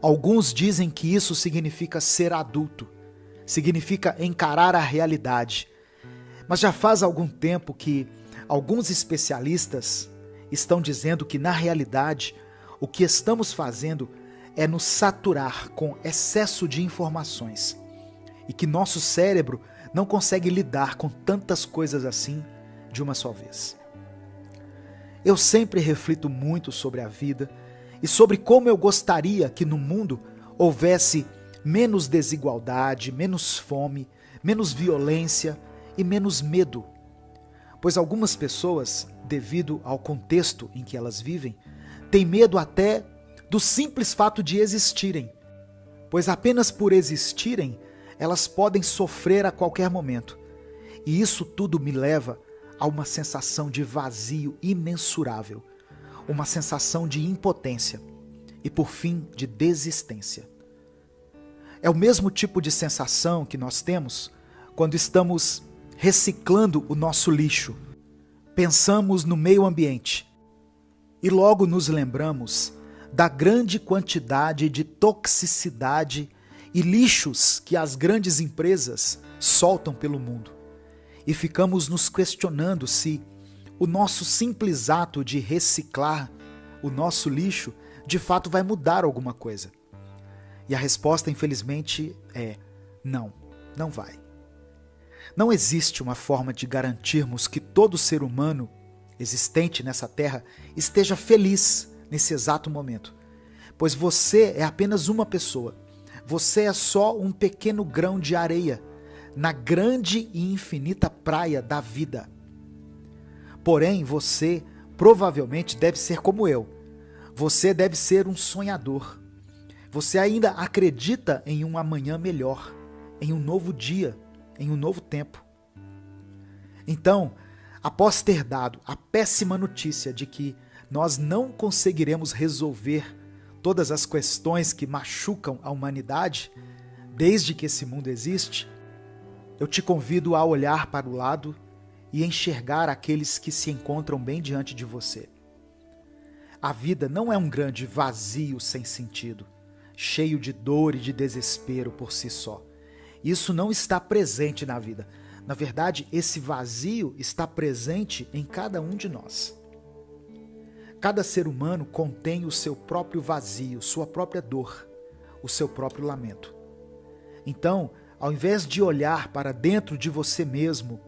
Alguns dizem que isso significa ser adulto, significa encarar a realidade, mas já faz algum tempo que alguns especialistas estão dizendo que, na realidade, o que estamos fazendo é nos saturar com excesso de informações e que nosso cérebro não consegue lidar com tantas coisas assim de uma só vez. Eu sempre reflito muito sobre a vida e sobre como eu gostaria que no mundo houvesse menos desigualdade, menos fome, menos violência e menos medo. Pois algumas pessoas, devido ao contexto em que elas vivem, têm medo até do simples fato de existirem, pois apenas por existirem, elas podem sofrer a qualquer momento. E isso tudo me leva a uma sensação de vazio imensurável, uma sensação de impotência e, por fim, de desistência. É o mesmo tipo de sensação que nós temos quando estamos reciclando o nosso lixo. Pensamos no meio ambiente e logo nos lembramos da grande quantidade de toxicidade e lixos que as grandes empresas soltam pelo mundo. E ficamos nos questionando se o nosso simples ato de reciclar o nosso lixo de fato vai mudar alguma coisa. E a resposta, infelizmente, é não, não vai. Não existe uma forma de garantirmos que todo ser humano existente nessa terra esteja feliz nesse exato momento, pois você é apenas uma pessoa. Você é só um pequeno grão de areia na grande e infinita praia da vida. Porém, você provavelmente deve ser como eu. Você deve ser um sonhador. Você ainda acredita em um amanhã melhor, em um novo dia, em um novo tempo. Então, após ter dado a péssima notícia de que nós não conseguiremos resolver todas as questões que machucam a humanidade, desde que esse mundo existe, eu te convido a olhar para o lado e enxergar aqueles que se encontram bem diante de você. A vida não é um grande vazio sem sentido, cheio de dor e de desespero por si só. Isso não está presente na vida. Na verdade, esse vazio está presente em cada um de nós. Cada ser humano contém o seu próprio vazio, sua própria dor, o seu próprio lamento. Então, ao invés de olhar para dentro de você mesmo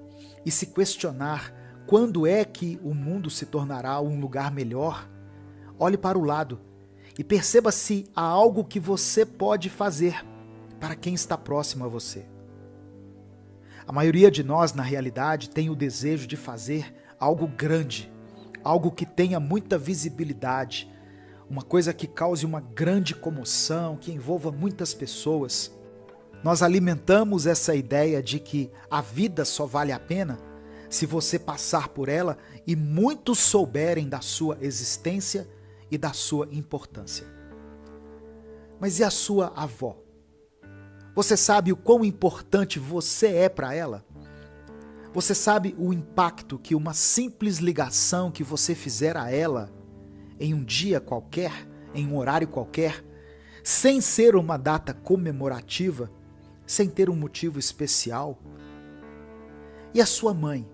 e se questionar quando é que o mundo se tornará um lugar melhor, olhe para o lado e perceba se há algo que você pode fazer para quem está próximo a você. A maioria de nós, na realidade, tem o desejo de fazer algo grande, algo que tenha muita visibilidade, uma coisa que cause uma grande comoção, que envolva muitas pessoas. Nós alimentamos essa ideia de que a vida só vale a pena se você passar por ela e muitos souberem da sua existência e da sua importância. Mas e a sua avó? Você sabe o quão importante você é para ela? Você sabe o impacto que uma simples ligação que você fizer a ela em um dia qualquer, em um horário qualquer, sem ser uma data comemorativa, sem ter um motivo especial? E a sua mãe?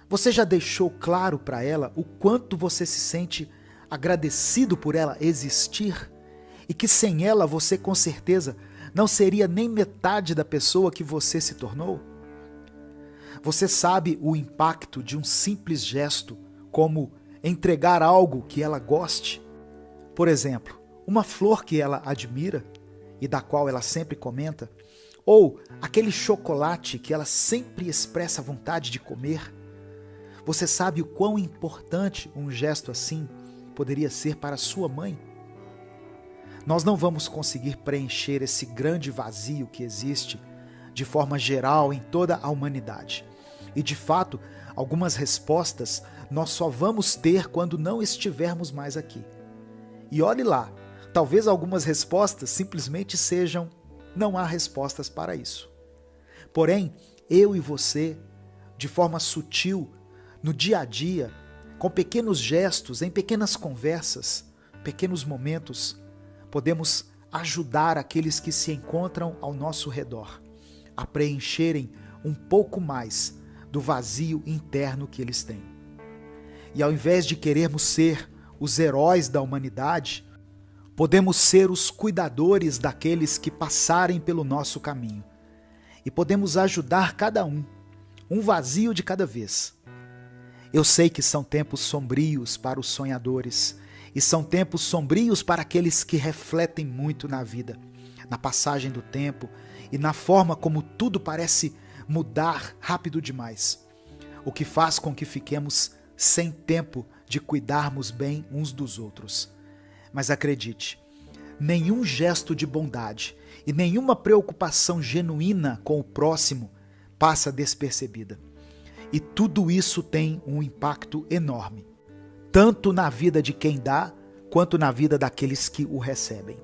Você já deixou claro para ela o quanto você se sente agradecido por ela existir e que sem ela você com certeza não seria nem metade da pessoa que você se tornou? Você sabe o impacto de um simples gesto, como entregar algo que ela goste? Por exemplo, uma flor que ela admira e da qual ela sempre comenta, ou aquele chocolate que ela sempre expressa vontade de comer. Você sabe o quão importante um gesto assim poderia ser para sua mãe? Nós não vamos conseguir preencher esse grande vazio que existe de forma geral em toda a humanidade. E de fato, algumas respostas nós só vamos ter quando não estivermos mais aqui. E olhe lá, talvez algumas respostas simplesmente sejam: não há respostas para isso. Porém, eu e você, de forma sutil, no dia a dia, com pequenos gestos, em pequenas conversas, pequenos momentos, podemos ajudar aqueles que se encontram ao nosso redor a preencherem um pouco mais do vazio interno que eles têm. E ao invés de querermos ser os heróis da humanidade, podemos ser os cuidadores daqueles que passarem pelo nosso caminho. E podemos ajudar cada um vazio de cada vez. Eu sei que são tempos sombrios para os sonhadores, e são tempos sombrios para aqueles que refletem muito na vida, na passagem do tempo e na forma como tudo parece mudar rápido demais, o que faz com que fiquemos sem tempo de cuidarmos bem uns dos outros. Mas acredite, nenhum gesto de bondade e nenhuma preocupação genuína com o próximo passa despercebida. E tudo isso tem um impacto enorme, tanto na vida de quem dá, quanto na vida daqueles que o recebem.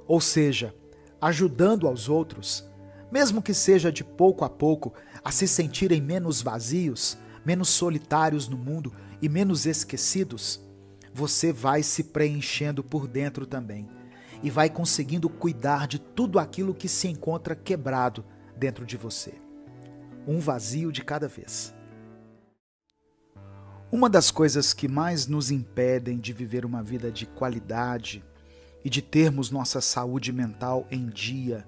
Ou seja, ajudando aos outros, mesmo que seja de pouco a pouco, a se sentirem menos vazios, menos solitários no mundo e menos esquecidos, você vai se preenchendo por dentro também e vai conseguindo cuidar de tudo aquilo que se encontra quebrado dentro de você. Um vazio de cada vez. Uma das coisas que mais nos impedem de viver uma vida de qualidade e de termos nossa saúde mental em dia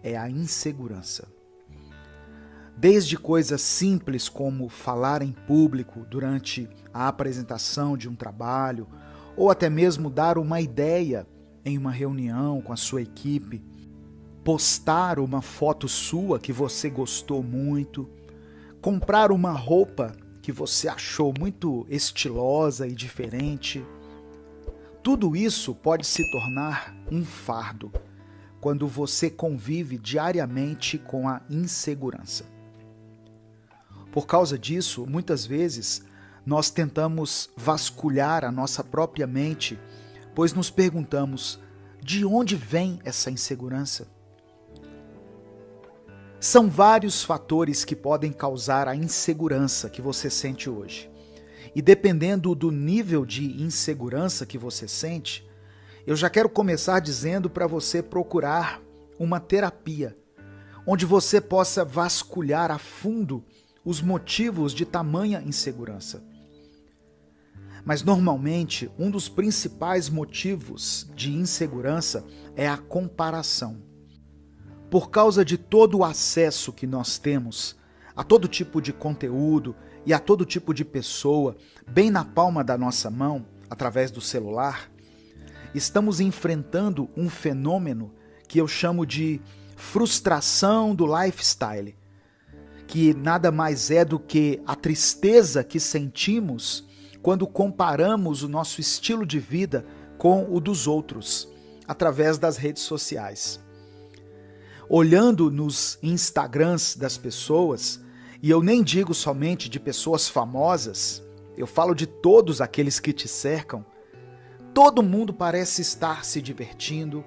é a insegurança. Desde coisas simples como falar em público durante a apresentação de um trabalho, ou até mesmo dar uma ideia em uma reunião com a sua equipe, postar uma foto sua que você gostou muito, comprar uma roupa que você achou muito estilosa e diferente. Tudo isso pode se tornar um fardo quando você convive diariamente com a insegurança. Por causa disso, muitas vezes, nós tentamos vasculhar a nossa própria mente, pois nos perguntamos: de onde vem essa insegurança? São vários fatores que podem causar a insegurança que você sente hoje. E dependendo do nível de insegurança que você sente, eu já quero começar dizendo para você procurar uma terapia, onde você possa vasculhar a fundo os motivos de tamanha insegurança. Mas normalmente, um dos principais motivos de insegurança é a comparação. Por causa de todo o acesso que nós temos a todo tipo de conteúdo e a todo tipo de pessoa, bem na palma da nossa mão, através do celular, estamos enfrentando um fenômeno que eu chamo de frustração do lifestyle, que nada mais é do que a tristeza que sentimos quando comparamos o nosso estilo de vida com o dos outros, através das redes sociais. Olhando nos Instagrams das pessoas, e eu nem digo somente de pessoas famosas, eu falo de todos aqueles que te cercam, todo mundo parece estar se divertindo,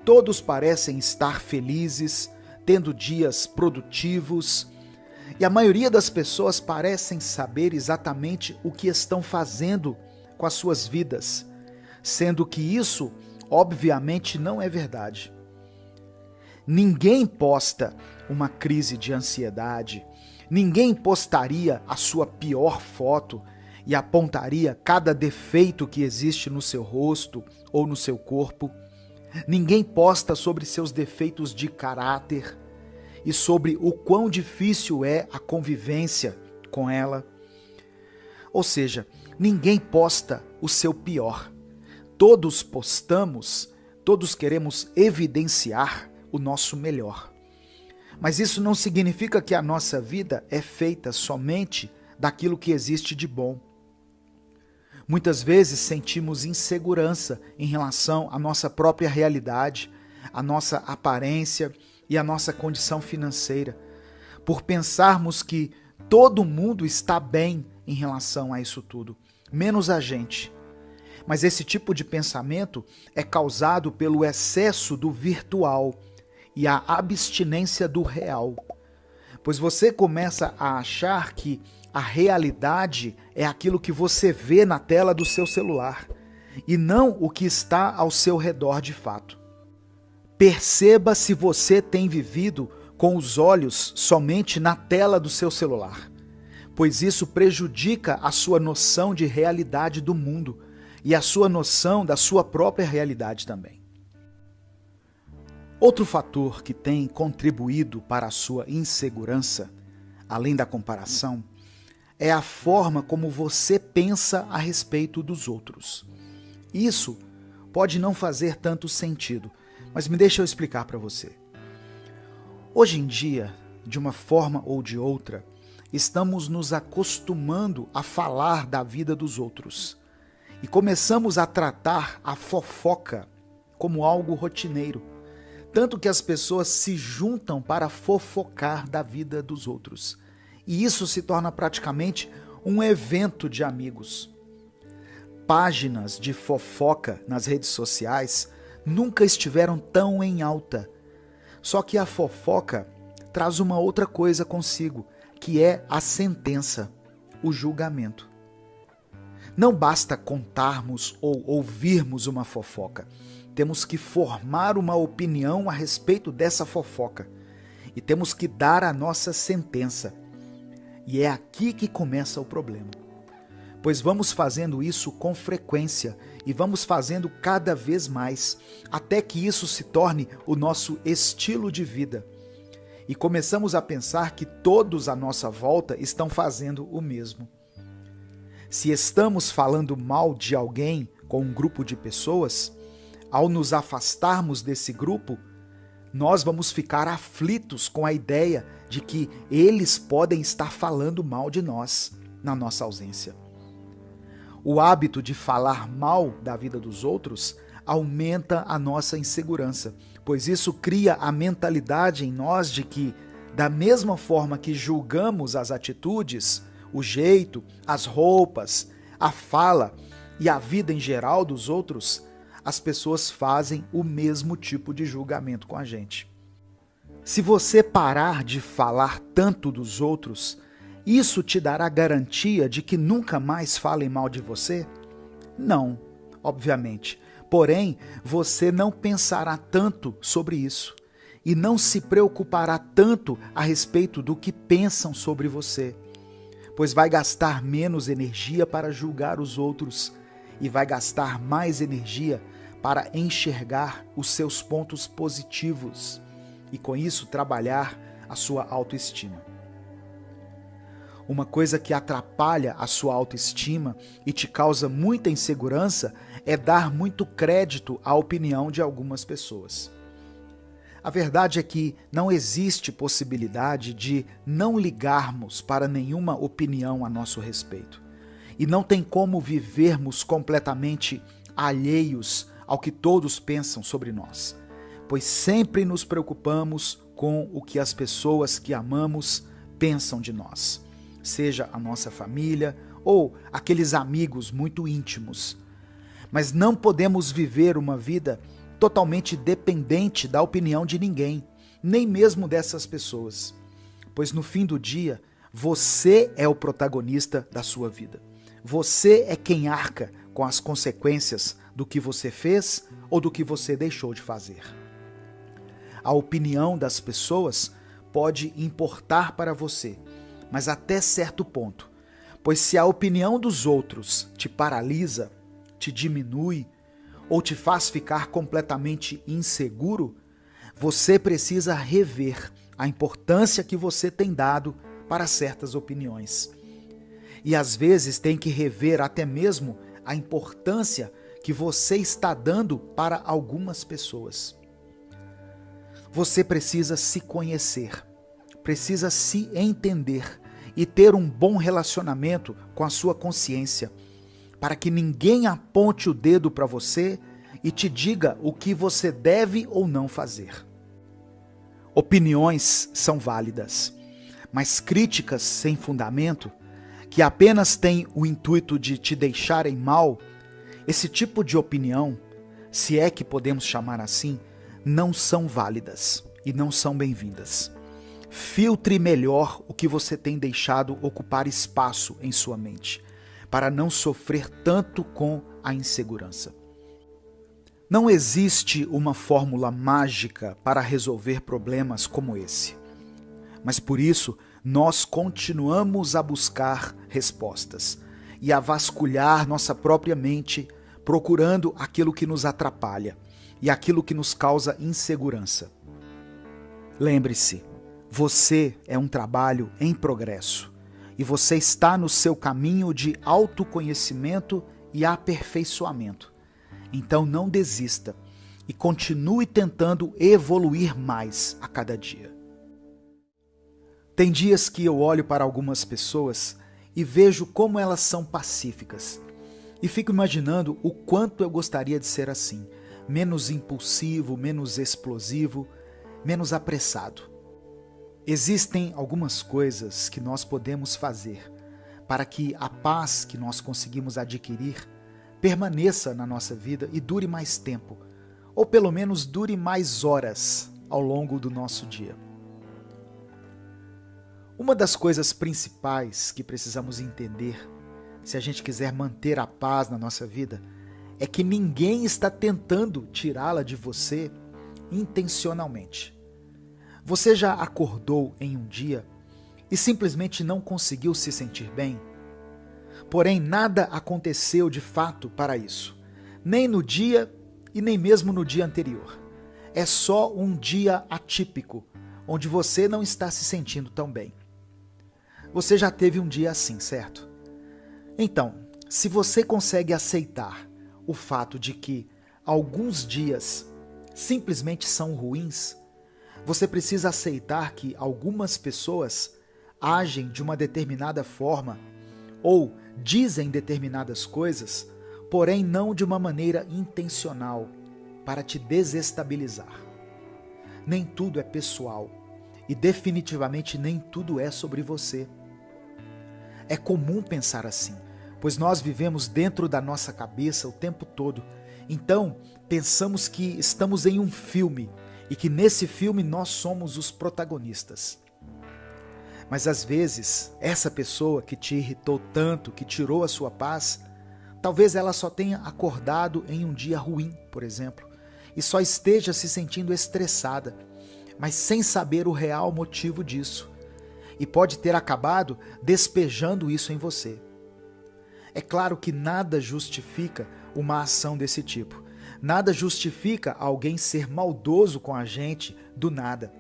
todos parecem estar felizes, tendo dias produtivos, e a maioria das pessoas parecem saber exatamente o que estão fazendo com as suas vidas, sendo que isso, obviamente, não é verdade. Ninguém posta uma crise de ansiedade, ninguém postaria a sua pior foto e apontaria cada defeito que existe no seu rosto ou no seu corpo. Ninguém posta sobre seus defeitos de caráter e sobre o quão difícil é a convivência com ela. Ou seja, ninguém posta o seu pior. Todos postamos, todos queremos evidenciar o nosso melhor. Mas isso não significa que a nossa vida é feita somente daquilo que existe de bom. Muitas vezes sentimos insegurança em relação à nossa própria realidade, à nossa aparência e à nossa condição financeira, por pensarmos que todo mundo está bem em relação a isso tudo, menos a gente. Mas esse tipo de pensamento é causado pelo excesso do virtual e a abstinência do real. Pois você começa a achar que a realidade é aquilo que você vê na tela do seu celular e não o que está ao seu redor de fato. Perceba se você tem vivido com os olhos somente na tela do seu celular, pois isso prejudica a sua noção de realidade do mundo e a sua noção da sua própria realidade também. Outro fator que tem contribuído para a sua insegurança, além da comparação, é a forma como você pensa a respeito dos outros. Isso pode não fazer tanto sentido, mas me deixa eu explicar para você. Hoje em dia, de uma forma ou de outra, estamos nos acostumando a falar da vida dos outros e começamos a tratar a fofoca como algo rotineiro, tanto que as pessoas se juntam para fofocar da vida dos outros. E isso se torna praticamente um evento de amigos. Páginas de fofoca nas redes sociais nunca estiveram tão em alta. Só que a fofoca traz uma outra coisa consigo, que é a sentença, o julgamento. Não basta contarmos ou ouvirmos uma fofoca. Temos que formar uma opinião a respeito dessa fofoca. E temos que dar a nossa sentença. E é aqui que começa o problema. Pois vamos fazendo isso com frequência e vamos fazendo cada vez mais, até que isso se torne o nosso estilo de vida. E começamos a pensar que todos à nossa volta estão fazendo o mesmo. Se estamos falando mal de alguém com um grupo de pessoas, ao nos afastarmos desse grupo, nós vamos ficar aflitos com a ideia de que eles podem estar falando mal de nós na nossa ausência. O hábito de falar mal da vida dos outros aumenta a nossa insegurança, pois isso cria a mentalidade em nós de que, da mesma forma que julgamos as atitudes, o jeito, as roupas, a fala e a vida em geral dos outros, as pessoas fazem o mesmo tipo de julgamento com a gente. Se você parar de falar tanto dos outros, isso te dará garantia de que nunca mais falem mal de você? Não, obviamente. Porém, você não pensará tanto sobre isso e não se preocupará tanto a respeito do que pensam sobre você, pois vai gastar menos energia para julgar os outros e vai gastar mais energia para enxergar os seus pontos positivos e com isso trabalhar a sua autoestima. Uma coisa que atrapalha a sua autoestima e te causa muita insegurança é dar muito crédito à opinião de algumas pessoas. A verdade é que não existe possibilidade de não ligarmos para nenhuma opinião a nosso respeito. E não tem como vivermos completamente alheios ao que todos pensam sobre nós, pois sempre nos preocupamos com o que as pessoas que amamos pensam de nós, seja a nossa família ou aqueles amigos muito íntimos. Mas não podemos viver uma vida totalmente dependente da opinião de ninguém, nem mesmo dessas pessoas, pois no fim do dia, você é o protagonista da sua vida. Você é quem arca com as consequências do que você fez ou do que você deixou de fazer. A opinião das pessoas pode importar para você, mas até certo ponto, Pois se a opinião dos outros te paralisa, te diminui ou te faz ficar completamente inseguro, você precisa rever a importância que você tem dado para certas opiniões. E às vezes tem que rever até mesmo a importância que você está dando para algumas pessoas. Você precisa se conhecer, precisa se entender e ter um bom relacionamento com a sua consciência, para que ninguém aponte o dedo para você e te diga o que você deve ou não fazer. Opiniões são válidas, mas críticas sem fundamento, que apenas têm o intuito de te deixarem mal, esse tipo de opinião, se é que podemos chamar assim, não são válidas e não são bem-vindas. Filtre melhor o que você tem deixado ocupar espaço em sua mente, para não sofrer tanto com a insegurança. Não existe uma fórmula mágica para resolver problemas como esse. Mas por isso, nós continuamos a buscar respostas e a vasculhar nossa própria mente, procurando aquilo que nos atrapalha e aquilo que nos causa insegurança. Lembre-se, você é um trabalho em progresso e você está no seu caminho de autoconhecimento e aperfeiçoamento. Então não desista e continue tentando evoluir mais a cada dia. Tem dias que eu olho para algumas pessoas e vejo como elas são pacíficas e fico imaginando o quanto eu gostaria de ser assim, menos impulsivo, menos explosivo, menos apressado. Existem algumas coisas que nós podemos fazer para que a paz que nós conseguimos adquirir permaneça na nossa vida e dure mais tempo, ou pelo menos dure mais horas ao longo do nosso dia. Uma das coisas principais que precisamos entender, se a gente quiser manter a paz na nossa vida, é que ninguém está tentando tirá-la de você intencionalmente. Você já acordou em um dia e simplesmente não conseguiu se sentir bem? Porém, nada aconteceu de fato para isso, nem no dia e nem mesmo no dia anterior. É só um dia atípico, onde você não está se sentindo tão bem. Você já teve um dia assim, certo? Então, se você consegue aceitar o fato de que alguns dias simplesmente são ruins, você precisa aceitar que algumas pessoas agem de uma determinada forma ou dizem determinadas coisas, porém não de uma maneira intencional, para te desestabilizar. Nem tudo é pessoal e definitivamente nem tudo é sobre você. É comum pensar assim, pois nós vivemos dentro da nossa cabeça o tempo todo. Então, pensamos que estamos em um filme e que nesse filme nós somos os protagonistas. Mas às vezes, essa pessoa que te irritou tanto, que tirou a sua paz, talvez ela só tenha acordado em um dia ruim, por exemplo, e só esteja se sentindo estressada, mas sem saber o real motivo disso. E pode ter acabado despejando isso em você. É claro que nada justifica uma ação desse tipo. Nada justifica alguém ser maldoso com a gente do nada.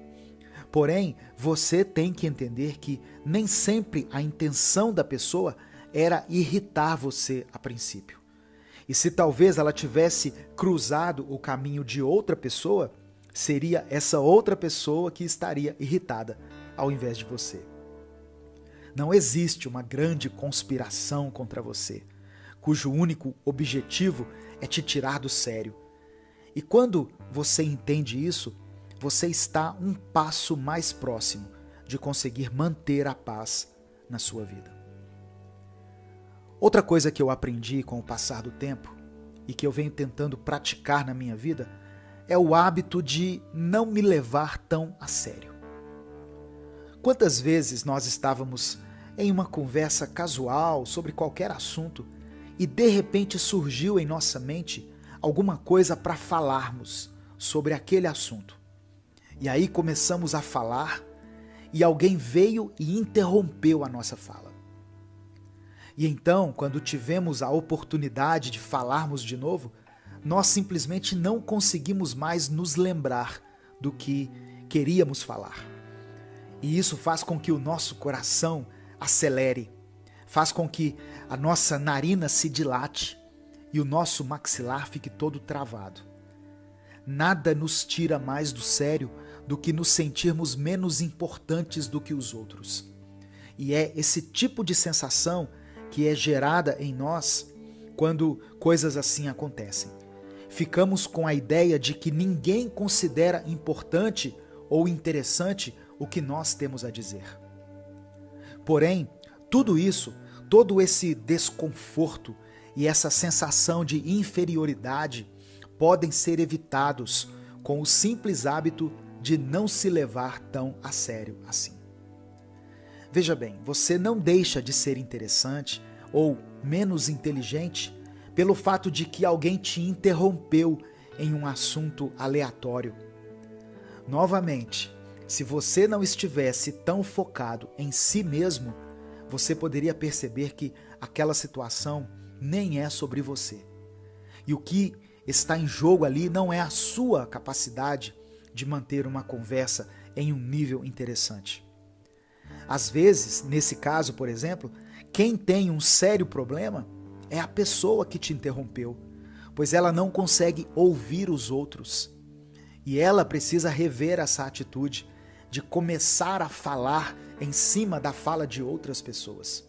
Porém, você tem que entender que nem sempre a intenção da pessoa era irritar você a princípio. E se talvez ela tivesse cruzado o caminho de outra pessoa, seria essa outra pessoa que estaria irritada ao invés de você. Não existe uma grande conspiração contra você, cujo único objetivo é te tirar do sério. E quando você entende isso, você está um passo mais próximo de conseguir manter a paz na sua vida. Outra coisa que eu aprendi com o passar do tempo e que eu venho tentando praticar na minha vida é o hábito de não me levar tão a sério. Quantas vezes nós estávamos em uma conversa casual sobre qualquer assunto e de repente surgiu em nossa mente alguma coisa para falarmos sobre aquele assunto. E aí começamos a falar e alguém veio e interrompeu a nossa fala. E então, quando tivemos a oportunidade de falarmos de novo, nós simplesmente não conseguimos mais nos lembrar do que queríamos falar. E isso faz com que o nosso coração acelere, faz com que a nossa narina se dilate e o nosso maxilar fique todo travado. Nada nos tira mais do sério do que nos sentirmos menos importantes do que os outros. E é esse tipo de sensação que é gerada em nós quando coisas assim acontecem. Ficamos com a ideia de que ninguém considera importante ou interessante o que nós temos a dizer. Porém, tudo isso, todo esse desconforto e essa sensação de inferioridade podem ser evitados com o simples hábito de não se levar tão a sério assim. Veja bem, você não deixa de ser interessante ou menos inteligente pelo fato de que alguém te interrompeu em um assunto aleatório. Novamente, se você não estivesse tão focado em si mesmo, você poderia perceber que aquela situação nem é sobre você. E o que está em jogo ali não é a sua capacidade de manter uma conversa em um nível interessante. Às vezes, nesse caso, por exemplo, quem tem um sério problema é a pessoa que te interrompeu, pois ela não consegue ouvir os outros. E ela precisa rever essa atitude de começar a falar em cima da fala de outras pessoas.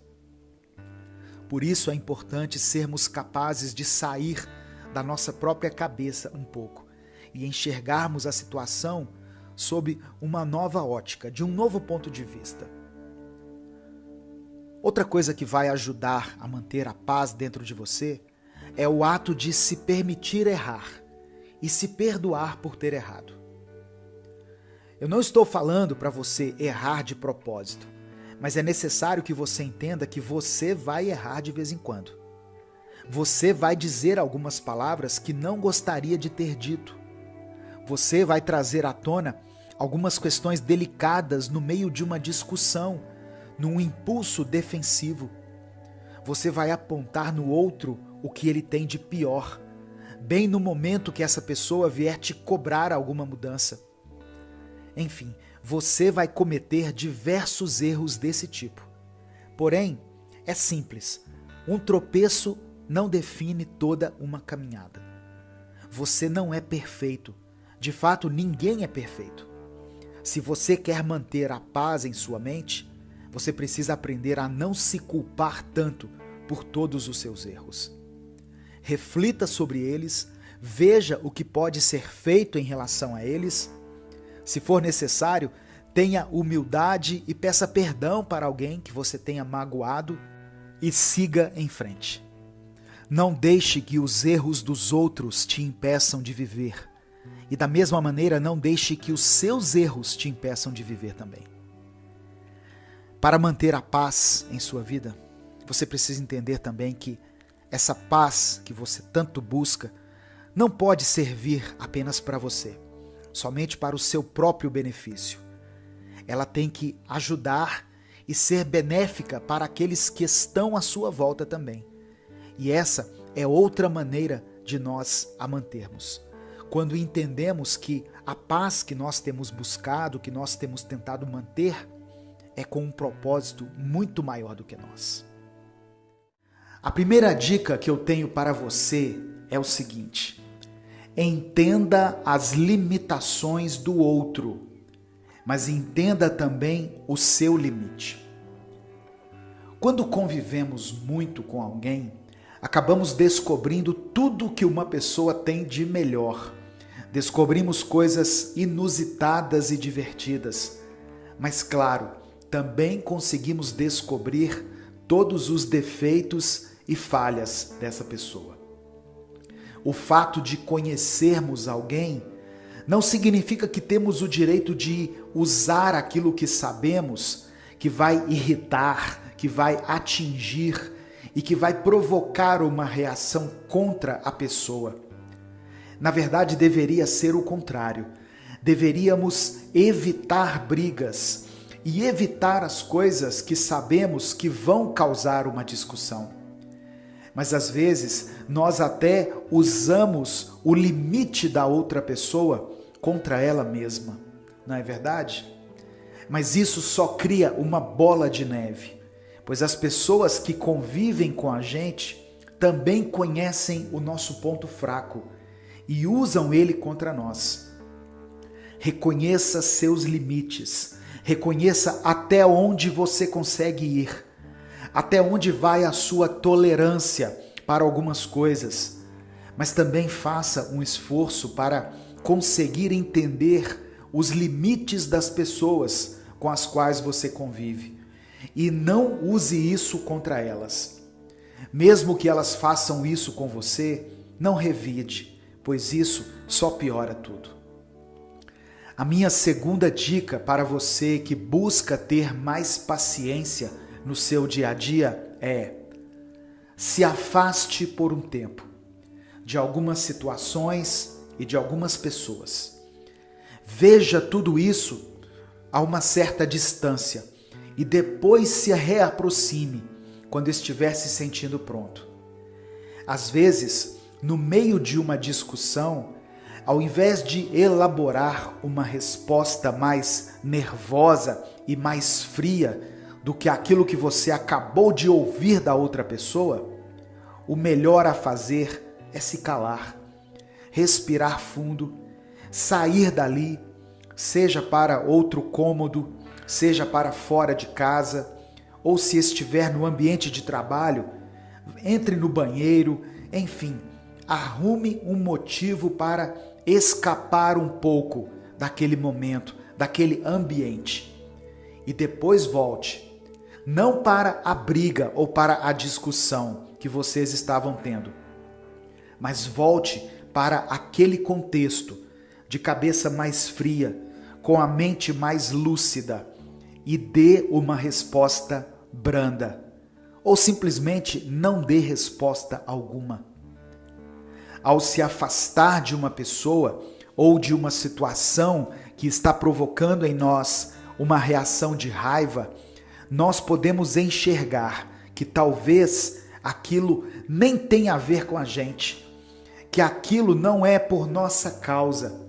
Por isso é importante sermos capazes de sair da nossa própria cabeça um pouco e enxergarmos a situação sob uma nova ótica, de um novo ponto de vista. Outra coisa que vai ajudar a manter a paz dentro de você é o ato de se permitir errar e se perdoar por ter errado. Eu não estou falando para você errar de propósito, mas é necessário que você entenda que você vai errar de vez em quando. Você vai dizer algumas palavras que não gostaria de ter dito. Você vai trazer à tona algumas questões delicadas no meio de uma discussão, num impulso defensivo. Você vai apontar no outro o que ele tem de pior, bem no momento que essa pessoa vier te cobrar alguma mudança. Enfim, você vai cometer diversos erros desse tipo. Porém, é simples. Um tropeço não define toda uma caminhada. Você não é perfeito. De fato, ninguém é perfeito. Se você quer manter a paz em sua mente, você precisa aprender a não se culpar tanto por todos os seus erros. Reflita sobre eles, veja o que pode ser feito em relação a eles. Se for necessário, tenha humildade e peça perdão para alguém que você tenha magoado e siga em frente. Não deixe que os erros dos outros te impeçam de viver. E da mesma maneira, não deixe que os seus erros te impeçam de viver também. Para manter a paz em sua vida, você precisa entender também que essa paz que você tanto busca não pode servir apenas para você, somente para o seu próprio benefício. Ela tem que ajudar e ser benéfica para aqueles que estão à sua volta também. E essa é outra maneira de nós a mantermos. Quando entendemos que a paz que nós temos buscado, que nós temos tentado manter, é com um propósito muito maior do que nós. A primeira dica que eu tenho para você é o seguinte: entenda as limitações do outro, mas entenda também o seu limite. Quando convivemos muito com alguém, acabamos descobrindo tudo que uma pessoa tem de melhor. Descobrimos coisas inusitadas e divertidas, mas claro, também conseguimos descobrir todos os defeitos e falhas dessa pessoa. O fato de conhecermos alguém não significa que temos o direito de usar aquilo que sabemos, que vai irritar, que vai atingir e que vai provocar uma reação contra a pessoa. Na verdade, deveria ser o contrário. Deveríamos evitar brigas e evitar as coisas que sabemos que vão causar uma discussão. Mas às vezes nós até usamos o limite da outra pessoa contra ela mesma, não é verdade? Mas isso só cria uma bola de neve, pois as pessoas que convivem com a gente também conhecem o nosso ponto fraco e usam ele contra nós. Reconheça seus limites, reconheça até onde você consegue ir, até onde vai a sua tolerância para algumas coisas, mas também faça um esforço para conseguir entender os limites das pessoas com as quais você convive e não use isso contra elas. Mesmo que elas façam isso com você, não revide, pois isso só piora tudo. A minha segunda dica para você que busca ter mais paciência no seu dia a dia é: se afaste por um tempo de algumas situações e de algumas pessoas. Veja tudo isso a uma certa distância e depois se reaproxime quando estiver se sentindo pronto. Às vezes, no meio de uma discussão, ao invés de elaborar uma resposta mais nervosa e mais fria do que aquilo que você acabou de ouvir da outra pessoa, o melhor a fazer é se calar, respirar fundo, sair dali, seja para outro cômodo, seja para fora de casa, ou se estiver no ambiente de trabalho, entre no banheiro, enfim, arrume um motivo para escapar um pouco daquele momento, daquele ambiente. E depois volte, não para a briga ou para a discussão que vocês estavam tendo, mas volte para aquele contexto de cabeça mais fria, com a mente mais lúcida e dê uma resposta branda, ou simplesmente não dê resposta alguma. Ao se afastar de uma pessoa ou de uma situação que está provocando em nós uma reação de raiva, nós podemos enxergar que talvez aquilo nem tenha a ver com a gente, que aquilo não é por nossa causa.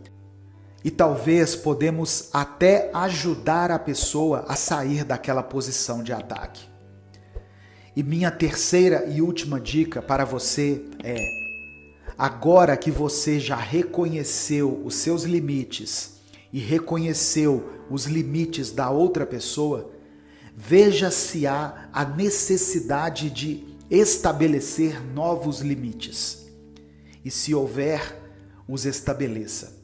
E talvez podemos até ajudar a pessoa a sair daquela posição de ataque. E minha terceira e última dica para você é: agora que você já reconheceu os seus limites e reconheceu os limites da outra pessoa, veja se há a necessidade de estabelecer novos limites. E se houver, os estabeleça.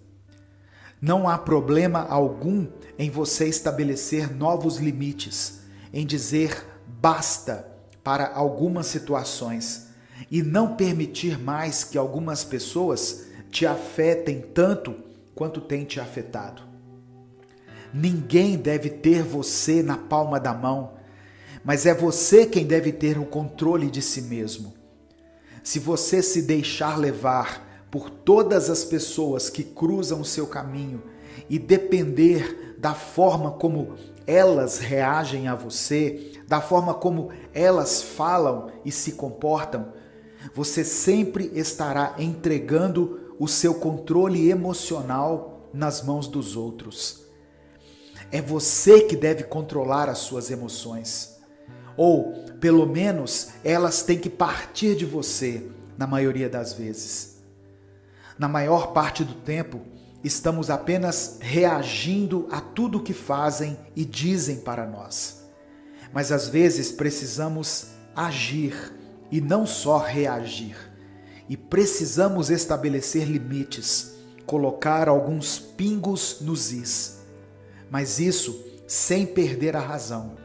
Não há problema algum em você estabelecer novos limites, em dizer basta para algumas situações e não permitir mais que algumas pessoas te afetem tanto quanto tem te afetado. Ninguém deve ter você na palma da mão, mas é você quem deve ter o controle de si mesmo. Se você se deixar levar por todas as pessoas que cruzam o seu caminho e depender da forma como elas reagem a você, da forma como elas falam e se comportam, você sempre estará entregando o seu controle emocional nas mãos dos outros. É você que deve controlar as suas emoções. Ou, pelo menos, elas têm que partir de você, na maioria das vezes. Na maior parte do tempo, estamos apenas reagindo a tudo que fazem e dizem para nós. Mas às vezes precisamos agir e não só reagir. E precisamos estabelecer limites, colocar alguns pingos nos is. Mas isso sem perder a razão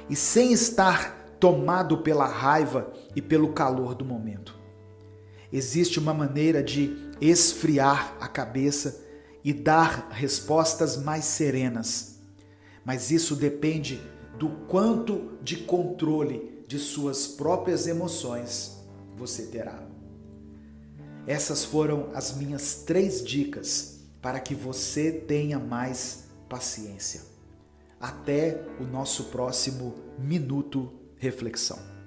e sem estar tomado pela raiva e pelo calor do momento. Existe uma maneira de esfriar a cabeça e dar respostas mais serenas, mas isso depende do quanto de controle de suas próprias emoções você terá. Essas foram as minhas 3 dicas para que você tenha mais paciência. Até o nosso próximo Minuto Reflexão.